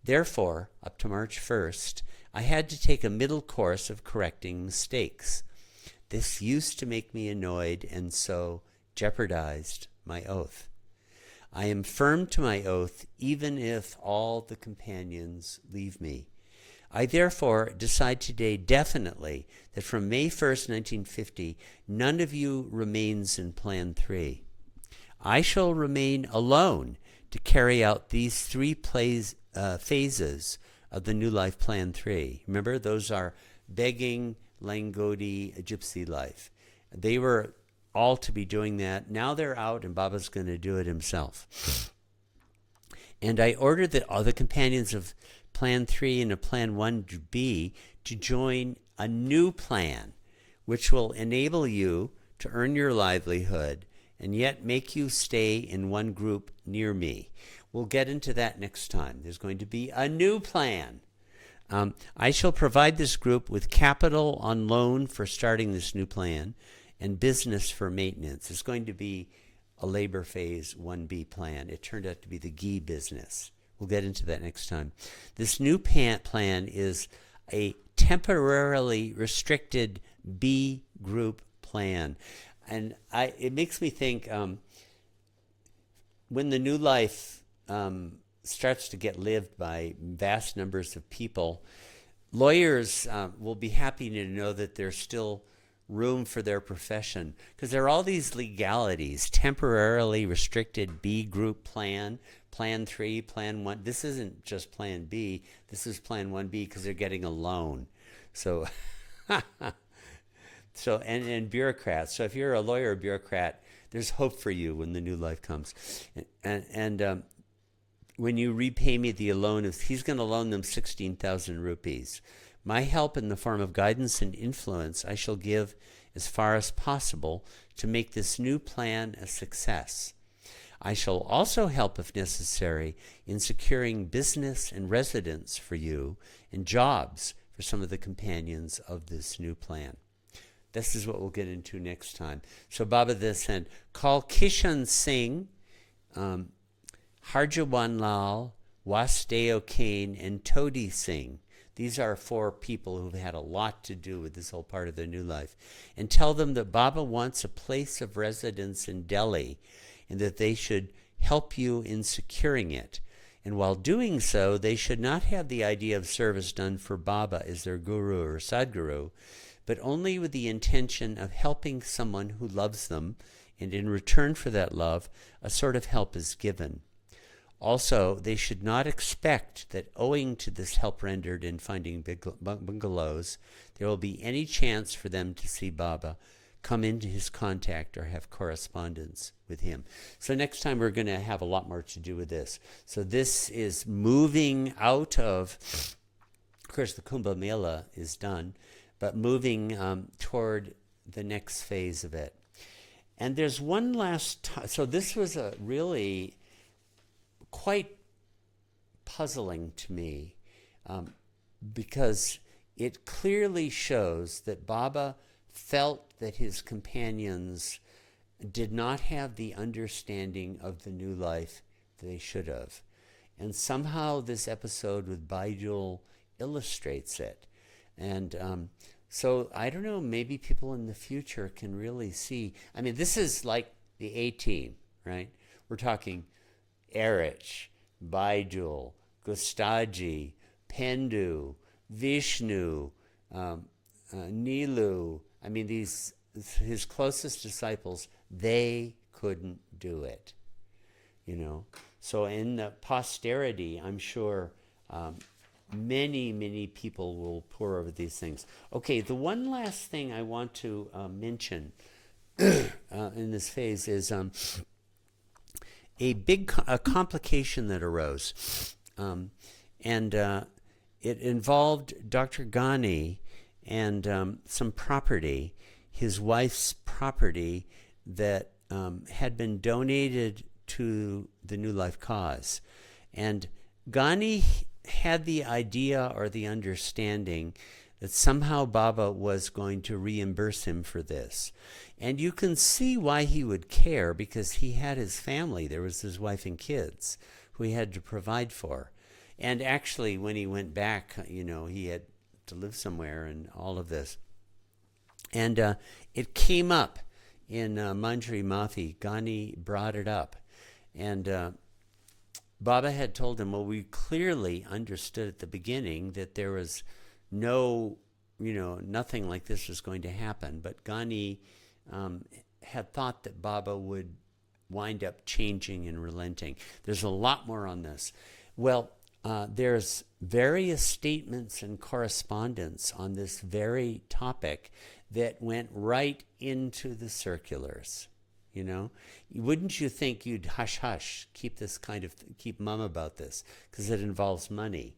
Therefore, up to March 1st, I had to take a middle course of correcting mistakes. This used to make me annoyed and so jeopardized my oath. I am firm to my oath even if all the companions leave me. I therefore decide today definitely that from May 1st, 1950, none of you remains in Plan 3. I shall remain alone to carry out these three phases of the New Life Plan 3. Remember, those are begging, Langodi, gypsy life. They were all to be doing that. Now they're out and Baba's going to do it himself. And I ordered that all the companions of Plan 3 and of Plan 1B to join a new plan, which will enable you to earn your livelihood and yet make you stay in one group near me. We'll get into that next time. There's going to be a new plan. I shall provide this group with capital on loan for starting this new plan and business for maintenance. It's going to be a labor phase 1B plan. It turned out to be the ghee business. We'll get into that next time. This new plan is a temporarily restricted B group plan. And it makes me think when the new life starts to get lived by vast numbers of people, lawyers will be happy to know that there's still room for their profession, because there are all these legalities: temporarily restricted B group plan, Plan 3, Plan 1. This isn't just Plan B, this is Plan 1B because they're getting a loan. So, and bureaucrats. So if you're a lawyer or bureaucrat, there's hope for you when the new life comes. And when you repay me the loan, he's going to loan them 16,000 rupees. My help in the form of guidance and influence I shall give as far as possible to make this new plan a success. I shall also help, if necessary, in securing business and residence for you and jobs for some of the companions of this new plan. This is what we'll get into next time. So Baba then said, call Kishan Singh, Harjawan Lal, Wasdeo Kane, and Todi Singh. These are 4 people who've had a lot to do with this whole part of their new life. And tell them that Baba wants a place of residence in Delhi and that they should help you in securing it. And while doing so, they should not have the idea of service done for Baba as their guru or sadguru, but only with the intention of helping someone who loves them, and in return for that love, a sort of help is given. Also, they should not expect that owing to this help rendered in finding bungalows, there will be any chance for them to see Baba. come into his contact or have correspondence with him. So next time we're going to have a lot more to do with this. So this is moving out of course, the Kumbha Mela is done, but moving toward the next phase of it. And there's one last so this was a really quite puzzling to me because it clearly shows that Baba felt that his companions did not have the understanding of the new life they should have. And somehow this episode with Baijul illustrates it. And so I don't know, maybe people in the future can really see. I mean, this is like the A-team, right? We're talking Erich, Baijul, Gustaji, Pendu, Vishnu, Nilu. I mean, his closest disciples, they couldn't do it, you know. So in the posterity, I'm sure many, many people will pore over these things. Okay, the one last thing I want to mention in this phase is a complication that arose. And it involved Dr. Ghani and some property, his wife's property that had been donated to the New Life cause. And Ghani had the idea or the understanding that somehow Baba was going to reimburse him for this. And you can see why he would care, because he had his family. There was his wife and kids who he had to provide for. And actually, when he went back, you know, he had to live somewhere and all of this. And it came up in Manjari Mafi. Ghani brought it up. And Baba had told him, well, we clearly understood at the beginning that there was no, you know, nothing like this was going to happen. But Ghani had thought that Baba would wind up changing and relenting. There's a lot more on this. Well, there's various statements and correspondence on this very topic that went right into the circulars. You know, wouldn't you think you'd hush, keep mum about this, because it involves money,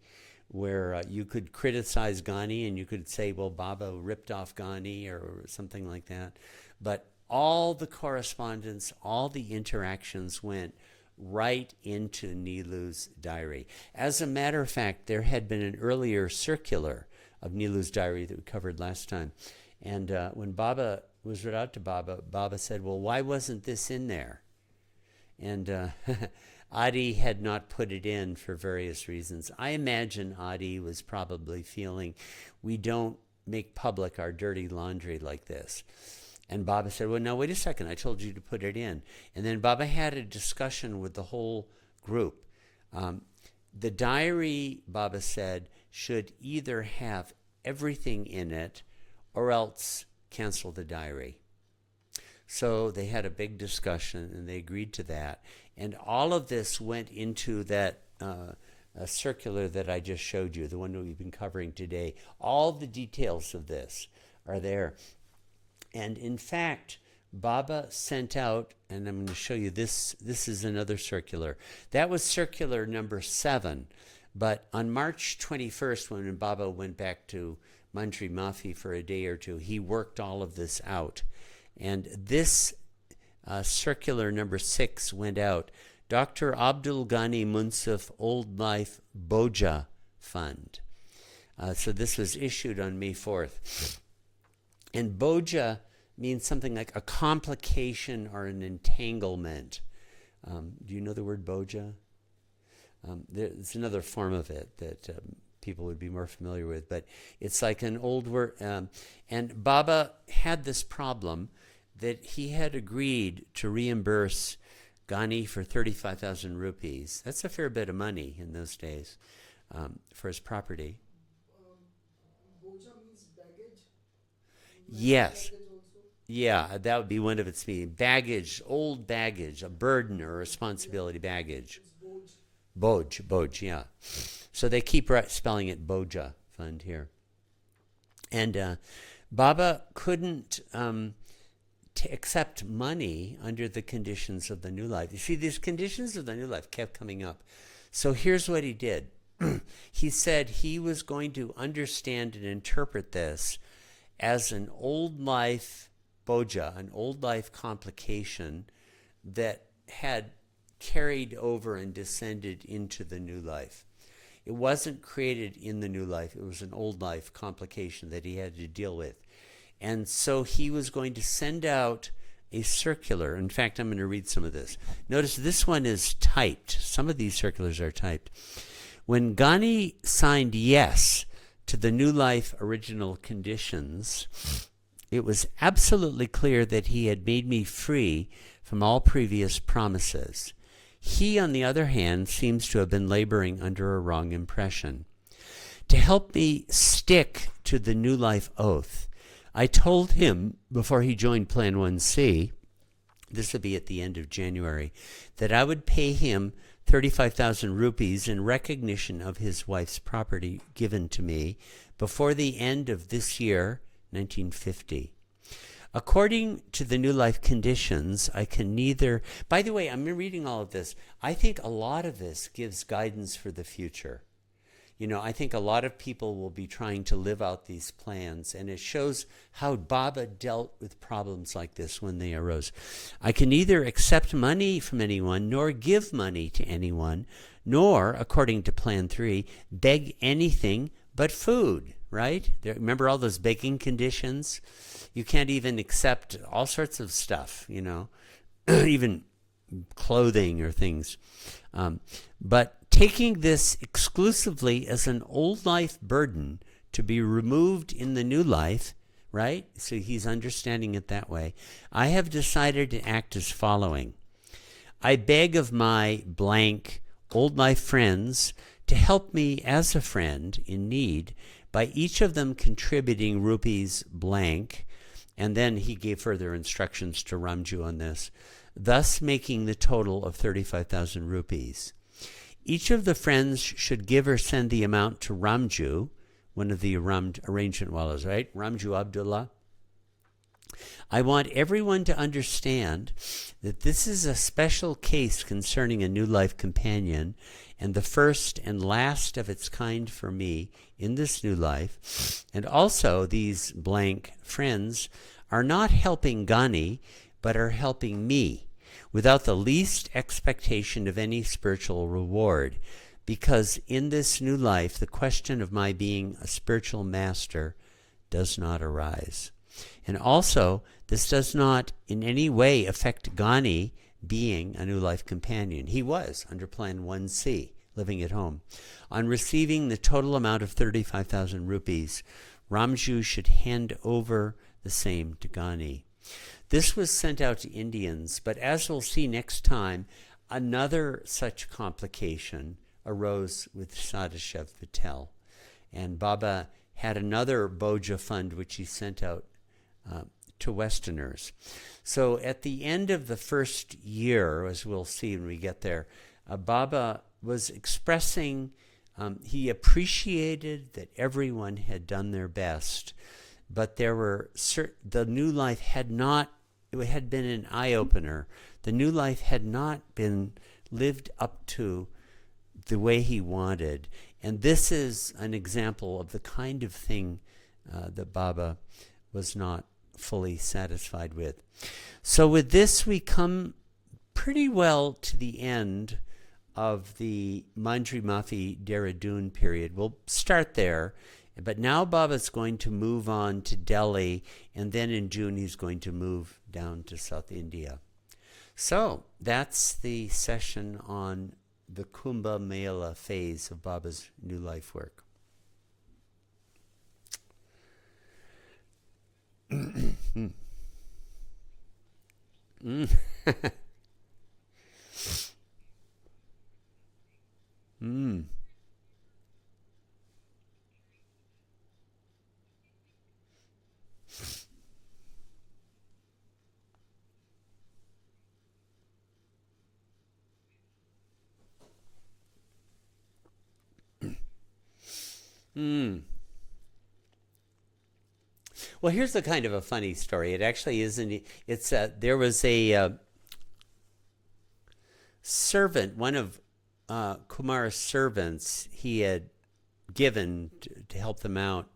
where you could criticize Ghani and you could say, well, Baba ripped off Ghani or something like that. But all the correspondence, all the interactions went right into Nilu's diary. As a matter of fact, there had been an earlier circular of Nilu's diary that we covered last time. And when Baba was read out to Baba, Baba said, well, why wasn't this in there? And Adi had not put it in for various reasons. I imagine Adi was probably feeling, we don't make public our dirty laundry like this. And Baba said, well, no, wait a second, I told you to put it in. And then Baba had a discussion with the whole group. The diary, Baba said, should either have everything in it or else cancel the diary. So they had a big discussion and they agreed to that. And all of this went into that circular that I just showed you, the one that we've been covering today. All the details of this are there. And in fact, Baba sent out, and I'm going to show you this. This is another circular. That was circular number 7. But on March 21st, when Baba went back to Manjari Mafi for a day or two, he worked all of this out. And this circular number 6 went out. Dr. Abdul Ghani Munsif Old Life Boja Fund. So this was issued on May 4th. And Boja means something like a complication or an entanglement. Do you know the word Boja? There's another form of it that people would be more familiar with, but it's like an old word. And Baba had this problem that he had agreed to reimburse Ghani for 35,000 rupees. That's a fair bit of money in those days for his property. Boja means baggage. Yes. Baggage also. Yeah, that would be one of its meaning. Baggage, old baggage, a burden or responsibility baggage. It's Boj. Boj, yeah. So they keep spelling it Boja Fund here. And Baba couldn't to accept money under the conditions of the new life. You see, these conditions of the new life kept coming up. So here's what he did. He said he was going to understand and interpret this as an old life boja, an old life complication that had carried over and descended into the new life. It wasn't created in the new life. It was an old life complication that he had to deal with. And so he was going to send out a circular. In fact, I'm going to read some of this. Notice this one is typed. Some of these circulars are typed. When Ghani signed yes to the New Life original conditions, it was absolutely clear that he had made me free from all previous promises. He, on the other hand, seems to have been laboring under a wrong impression. To help me stick to the New Life oath, I told him before he joined Plan 1C, this would be at the end of January, that I would pay him 35,000 rupees in recognition of his wife's property given to me before the end of this year, 1950. According to the New Life conditions, I can neither... By the way, I'm reading all of this. I think a lot of this gives guidance for the future. You know, I think a lot of people will be trying to live out these plans, and it shows how Baba dealt with problems like this when they arose. I can neither accept money from anyone, nor give money to anyone, nor, according to Plan 3, beg anything but food, right? Remember all those begging conditions? You can't even accept all sorts of stuff, you know, even clothing or things. But taking this exclusively as an old life burden to be removed in the new life, right? So he's understanding it that way. I have decided to act as following. I beg of my blank old life friends to help me as a friend in need by each of them contributing rupees blank. And then he gave further instructions to Ramju on this, thus making the total of 35,000 rupees. Each of the friends should give or send the amount to Ramju, one of the arrangement wallas, right? Ramju Abdullah. I want everyone to understand that this is a special case concerning a new life companion and the first and last of its kind for me in this new life. And also these blank friends are not helping Ghani, but are helping me without the least expectation of any spiritual reward, because in this new life the question of my being a spiritual master does not arise. And also, this does not in any way affect Ghani being a new life companion. He was under Plan 1C, living at home. On receiving the total amount of 35,000 rupees, Ramju should hand over the same to Ghani. This was sent out to Indians, but as we'll see next time, another such complication arose with Sadashiv Patel. And Baba had another Boja fund which he sent out to Westerners. So at the end of the first year, as we'll see when we get there, Baba was expressing, he appreciated that everyone had done their best, but there were the new life had not, it had been an eye-opener. The new life had not been lived up to the way he wanted. And this is an example of the kind of thing that Baba was not fully satisfied with. So with this, we come pretty well to the end of the Mandri Mafi Dehradun period. We'll start there. But now Baba's going to move on to Delhi, and then in June he's going to move down to South India. So that's the session on the Kumbha Mela phase of Baba's new life work. Well, here's a kind of a funny story. It actually isn't. It's there was a servant, one of Kumar's servants, he had given to help them out.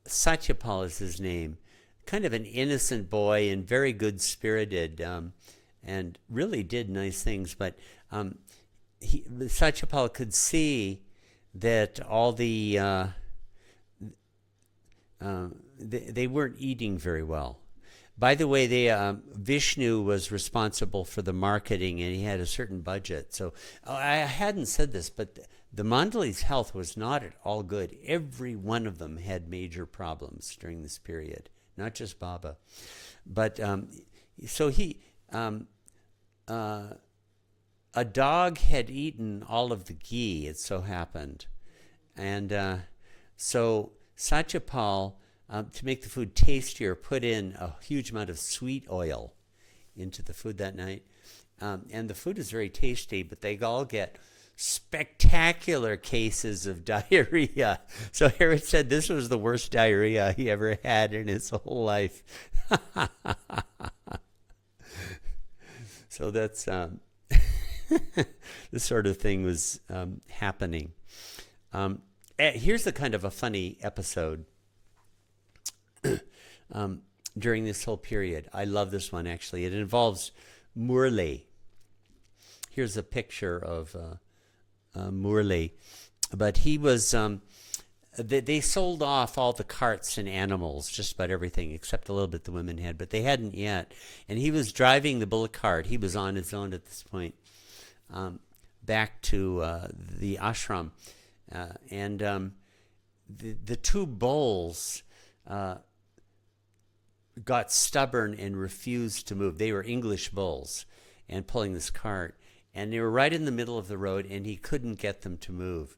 Satyapal is his name. Kind of an innocent boy and very good spirited, and really did nice things. But Satyapal could see that all they weren't eating very well. By the way, Vishnu was responsible for the marketing, and he had a certain budget. So I hadn't said this, but the Mandali's health was not at all good. Every one of them had major problems during this period, not just Baba. But so a dog had eaten all of the ghee, it so happened. And so Satyapal, to make the food tastier, put in a huge amount of sweet oil into the food that night. And the food is very tasty, but they all get spectacular cases of diarrhea. So Herod said this was the worst diarrhea he ever had in his whole life. So that's this sort of thing was happening. Here's the kind of a funny episode during this whole period. I love this one, actually. It involves Murli. Here's a picture of Murli. But he was, they sold off all the carts and animals, just about everything, except a little bit the women had, but they hadn't yet. And he was driving the bullock cart. He was on his own at this point, back to the ashram. And the two bulls got stubborn and refused to move. They were English bulls and pulling this cart. And they were right in the middle of the road, and he couldn't get them to move.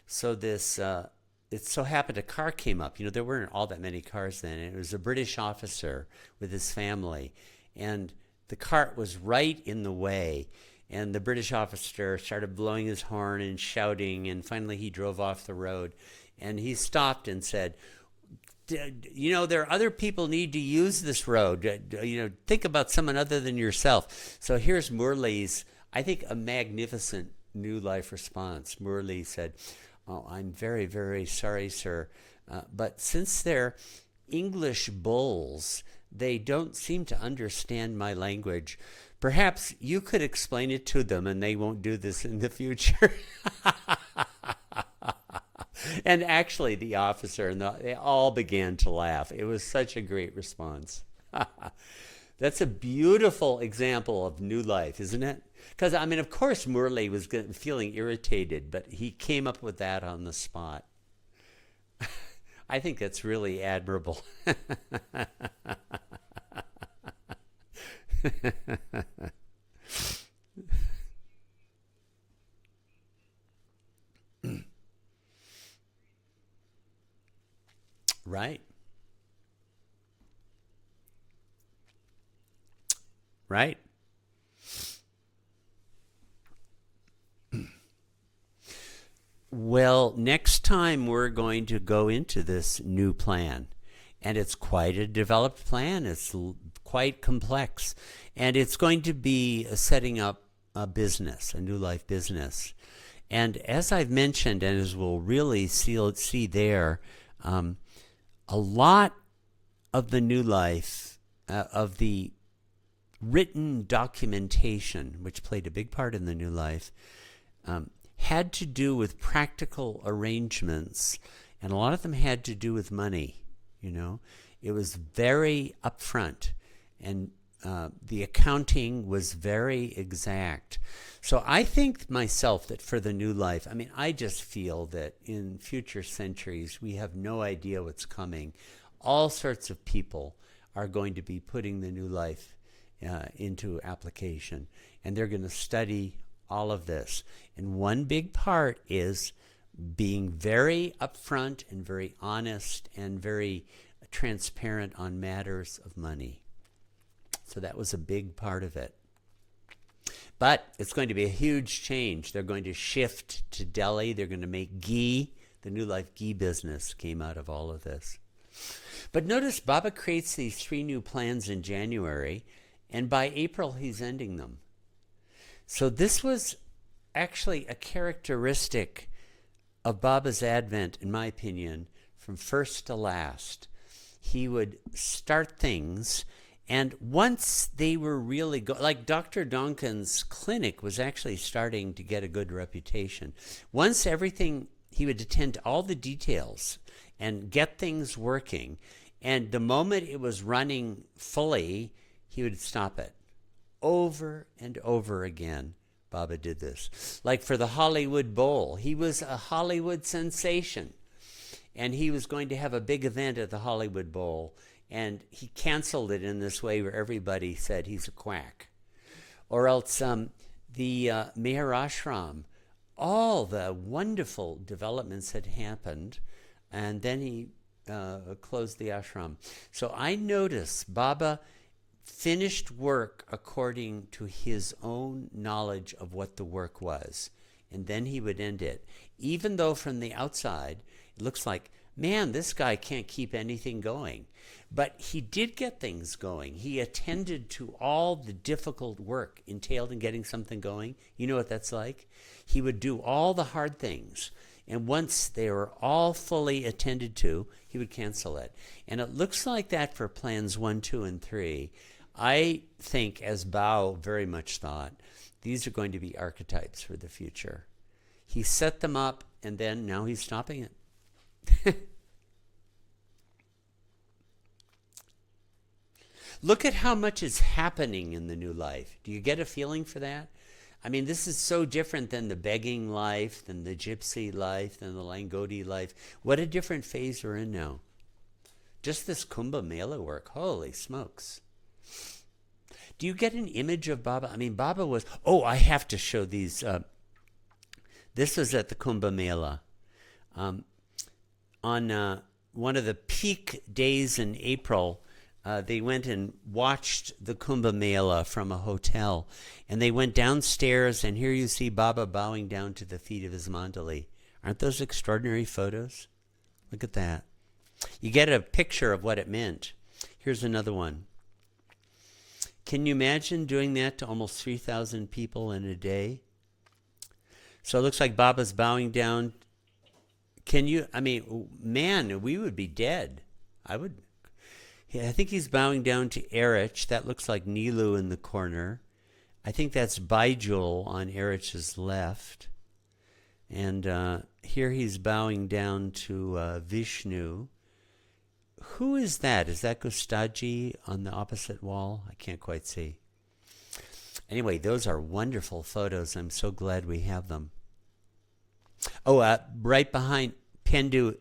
So this, it so happened a car came up. You know, there weren't all that many cars then. And it was a British officer with his family. And the cart was right in the way. And the British officer started blowing his horn and shouting. And finally he drove off the road. And he stopped and said, you know, there are other people need to use this road. You know, think about someone other than yourself. So here's Murli's, I think, a magnificent New Life response. Murli said, "Oh, I'm very, very sorry, sir. But since they're English bulls, they don't seem to understand my language. Perhaps you could explain it to them and they won't do this in the future." And actually, the officer and they all began to laugh. It was such a great response. That's a beautiful example of New Life, isn't it? Because, I mean, of course, Murli was feeling irritated, but he came up with that on the spot. I think that's really admirable. Right. Right. Well, next time we're going to go into this new plan. And it's quite a developed plan. It's quite complex. And it's going to be setting up a business, a New Life business. And as I've mentioned, and as we'll really see there, a lot of the New Life, of the written documentation, which played a big part in the New Life, had to do with practical arrangements, and a lot of them had to do with money. You know, it was very upfront, and the accounting was very exact. So I think myself that for the New Life, I mean, I just feel that in future centuries, we have no idea what's coming. All sorts of people are going to be putting the New Life into application, and they're going to study all of this. And one big part is being very upfront and very honest and very transparent on matters of money. So that was a big part of it. But it's going to be a huge change. They're going to shift to Delhi. They're going to make ghee. The New Life ghee business came out of all of this. But notice Baba creates these 3 new plans in January, and by April he's ending them. So this was actually a characteristic of Baba's advent, in my opinion, from first to last. He would start things, and once they were really like Dr. Donkin's clinic was actually starting to get a good reputation. Once everything, he would attend to all the details and get things working, and the moment it was running fully, he would stop it. Over and over again, Baba did this. Like for the Hollywood Bowl, he was a Hollywood sensation, and he was going to have a big event at the Hollywood Bowl, and he canceled it in this way where everybody said he's a quack. Or else the Meher Ashram, all the wonderful developments had happened, and then he closed the ashram. So I noticed Baba finished work according to his own knowledge of what the work was, and then he would end it. Even though from the outside it looks like, man, this guy can't keep anything going. But he did get things going. He attended to all the difficult work entailed in getting something going. You know what that's like? He would do all the hard things. And once they were all fully attended to, he would cancel it. And it looks like that for plans 1, 2, and 3. I think, as Bao very much thought, these are going to be archetypes for the future. He set them up, and then now he's stopping it. Look at how much is happening in the new life. Do you get a feeling for that? I mean, this is so different than the begging life, than the gypsy life, than the Langoti life. What a different phase we're in now. Just this Kumbha Mela work, holy smokes. Do you get an image of Baba? I mean, Baba was, I have to show these. This was at the Kumbha Mela. On one of the peak days in April, they went and watched the Kumbha Mela from a hotel. And they went downstairs, and here you see Baba bowing down to the feet of his mandali. Aren't those extraordinary photos? Look at that. You get a picture of what it meant. Here's another one. Can you imagine doing that to almost 3,000 people in a day? So it looks like Baba's bowing down. Man, we would be dead. I think he's bowing down to Erich. That looks like Nilu in the corner. I think that's Baijul on Erich's left. And here he's bowing down to Vishnu. Who is that? Is that Gustaji on the opposite wall? I can't quite see. Anyway, those are wonderful photos. I'm so glad we have them. Right behind Pendu.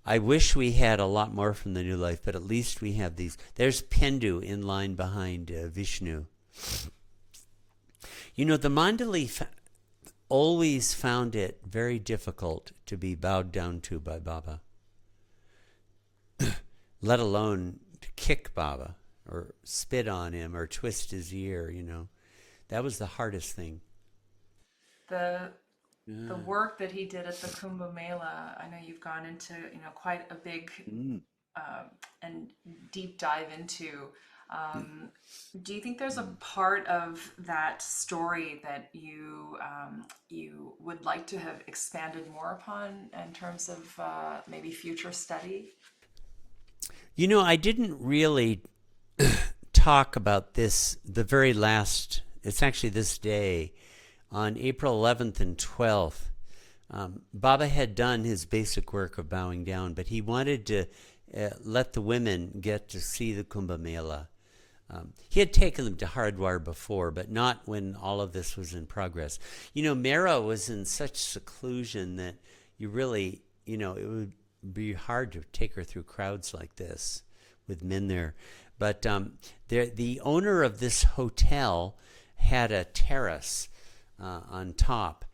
I wish we had a lot more from the New Life, but at least we have these. There's Pendu in line behind Vishnu. You know, the Mandali always found it very difficult to be bowed down to by Baba, let alone to kick Baba or spit on him or twist his ear, you know. That was the hardest thing. The work that he did at the Kumbha Mela, I know you've gone into, quite a big and deep dive into. Do you think there's a part of that story that you would like to have expanded more upon in terms of maybe future study? You know, I didn't really talk about this the very last, it's actually this day, on April 11th and 12th. Baba had done his basic work of bowing down, but he wanted to let the women get to see the Kumbha Mela. He had taken them to Hardwar before, but not when all of this was in progress. You know, Mera was in such seclusion that you really, it would be hard to take her through crowds like this with men there. But the owner of this hotel had a terrace on top.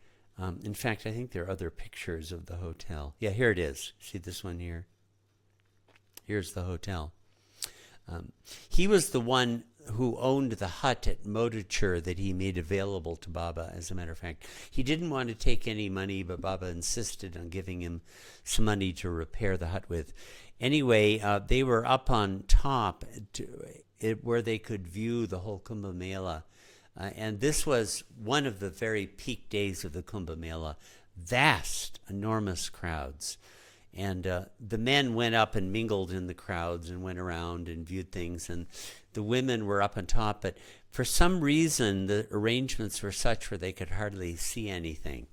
In fact, I think there are other pictures of the hotel. Yeah, here it is. See this one here? Here's the hotel. He was the one who owned the hut at Modichur that he made available to Baba, as a matter of fact. He didn't want to take any money, but Baba insisted on giving him some money to repair the hut with. Anyway, they were up on top where they could view the whole Kumbha Mela. And this was one of the very peak days of the Kumbha Mela. Vast, enormous crowds. And the men went up and mingled in the crowds and went around and viewed things. And the women were up on top. But for some reason, the arrangements were such where they could hardly see anything.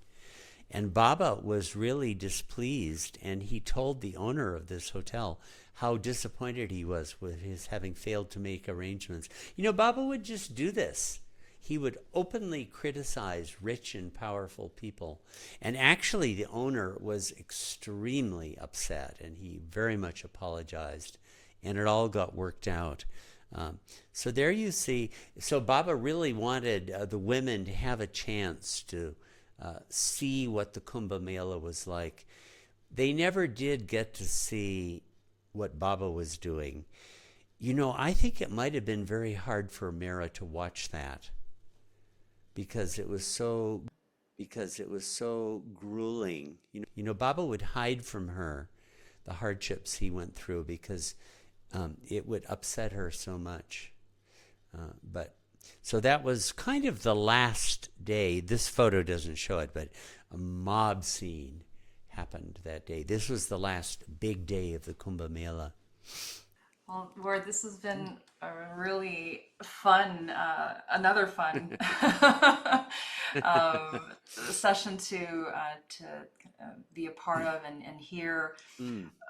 And Baba was really displeased. And he told the owner of this hotel how disappointed he was with his having failed to make arrangements. You know, Baba would just do this. He would openly criticize rich and powerful people. And actually, the owner was extremely upset, and he very much apologized, and it all got worked out. So there you see. So Baba really wanted the women to have a chance to see what the Kumbha Mela was like. They never did get to see what Baba was doing. You know, I think it might have been very hard for Mera to watch that, because it was so grueling. You know, Baba would hide from her the hardships he went through because it would upset her so much. But so that was kind of the last day. This photo doesn't show it, but a mob scene happened that day. This was the last big day of the Kumbha Mela. Well, Ward, this has been a really fun, another fun session to be a part of and hear.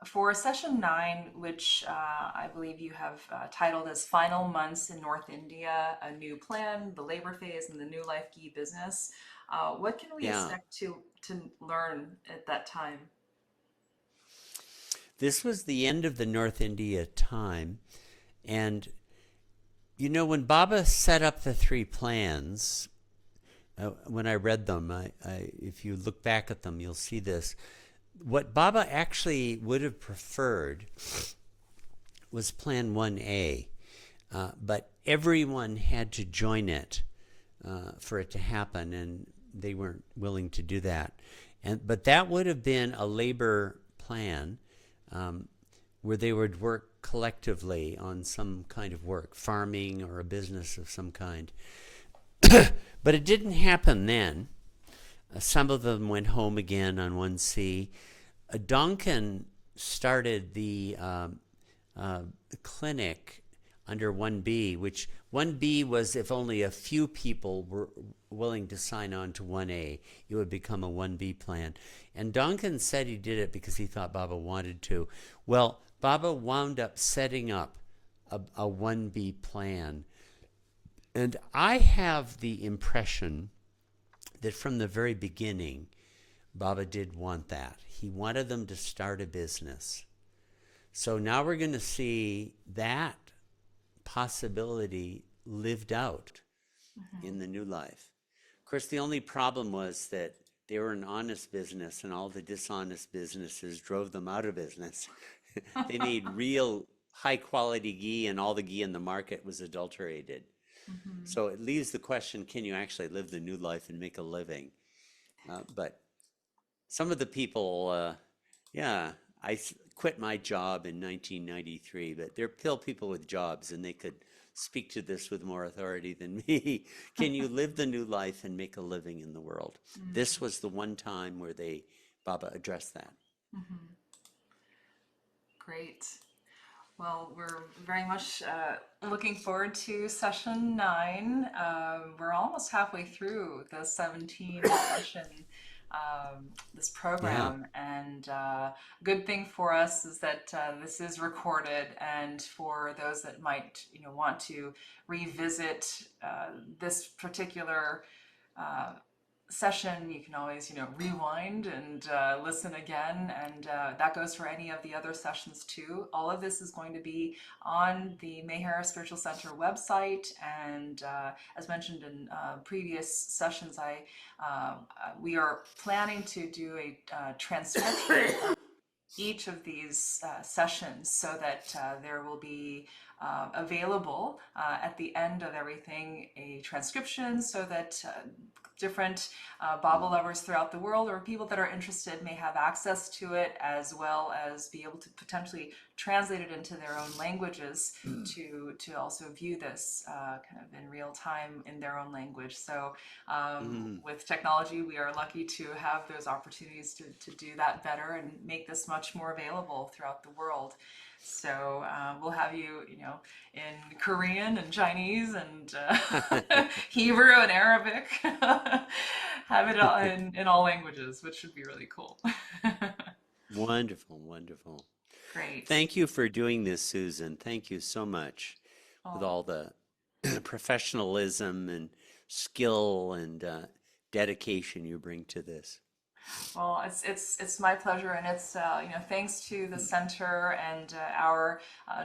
For session 9, which I believe you have titled as Final Months in North India, a New Plan, the Labor Phase, and the New Life Ghee Business. What can we expect to learn at that time? This was the end of the North India time. And, you know, when Baba set up the 3 plans, when I read them, if you look back at them, you'll see this. What Baba actually would have preferred was Plan 1A, but everyone had to join it for it to happen, and they weren't willing to do that. But that would have been a labor plan where they would work collectively on some kind of work, farming or a business of some kind. But it didn't happen then. Some of them went home again on 1C. Donkin started the clinic under 1B, which 1B was if only a few people were willing to sign on to 1A, it would become a 1B plan. And Donkin said he did it because he thought Baba wanted to. Well, Baba wound up setting up a 1B plan. And I have the impression that from the very beginning, Baba did want that. He wanted them to start a business. So now we're going to see that possibility lived out in the new life. Of course, the only problem was that they were an honest business, and all the dishonest businesses drove them out of business. They made real high-quality ghee, and all the ghee in the market was adulterated. So it leaves the question, can you actually live the new life and make a living? But some of the people, I quit my job in 1993, but there are still people with jobs, and they could speak to this with more authority than me. Can you live the new life and make a living in the world? This was the one time where Baba addressed that. Great. Well, we're very much looking forward to session 9. We're almost halfway through the 17 session, this program. And good thing for us is that this is recorded, and for those that might, want to revisit this particular session, you can always rewind and listen again, and that goes for any of the other sessions too. All of this is going to be on the Meher Spiritual Center website, and as mentioned in previous sessions, we are planning to do a transcription each of these sessions so that there will be available at the end of everything a transcription so that different Baba lovers throughout the world or people that are interested may have access to it as well as be able to potentially translate it into their own languages to also view this kind of in real time in their own language. So with technology, we are lucky to have those opportunities to do that better and make this much more available throughout the world. So we'll have you, in Korean and Chinese and Hebrew and Arabic. Have it all in all languages, which should be really cool. Wonderful, wonderful. Great. Thank you for doing this, Susan. Thank you so much with Oh, all the professionalism and skill and dedication you bring to this. well, it's my pleasure, and it's thanks to the center and our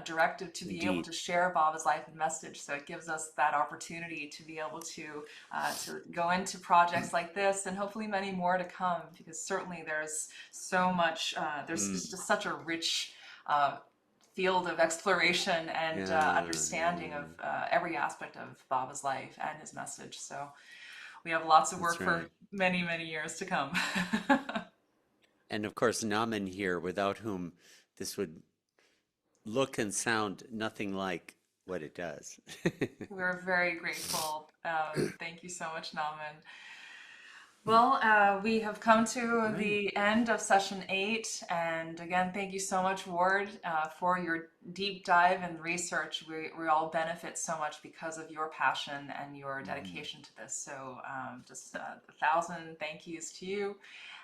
directive to be able Indeed. to share Baba's life and message. So it gives us that opportunity to be able to go into projects like this, and hopefully many more to come. Because certainly there's so much. There's Mm. just such a rich. Field of exploration and Yeah, understanding yeah, of every aspect of Baba's life and his message. So we have lots of that's work for right. many, many years to come. And of course, Naman here, without whom this would look and sound nothing like what it does. We're very grateful. Thank you so much, Naman. Well, we have come to Right. the end of session 8, and again, thank you so much, Ward, for your deep dive and research. We all benefit so much because of your passion and your Mhm. dedication to this. So, just 1,000 thank yous to you.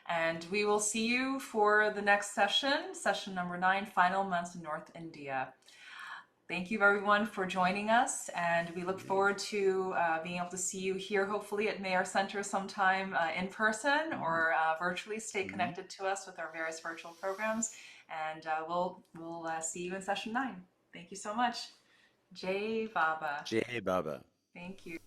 And we will see you for the next session, session number 9, Final Months in North India. Thank you everyone for joining us, and we look Great. forward to being able to see you here hopefully at Mayor Center sometime in person Mhm. or virtually. Stay Mhm. connected to us with our various virtual programs, and we'll see you in session 9. Thank you so much. Jai Baba. Jai Baba. Thank you.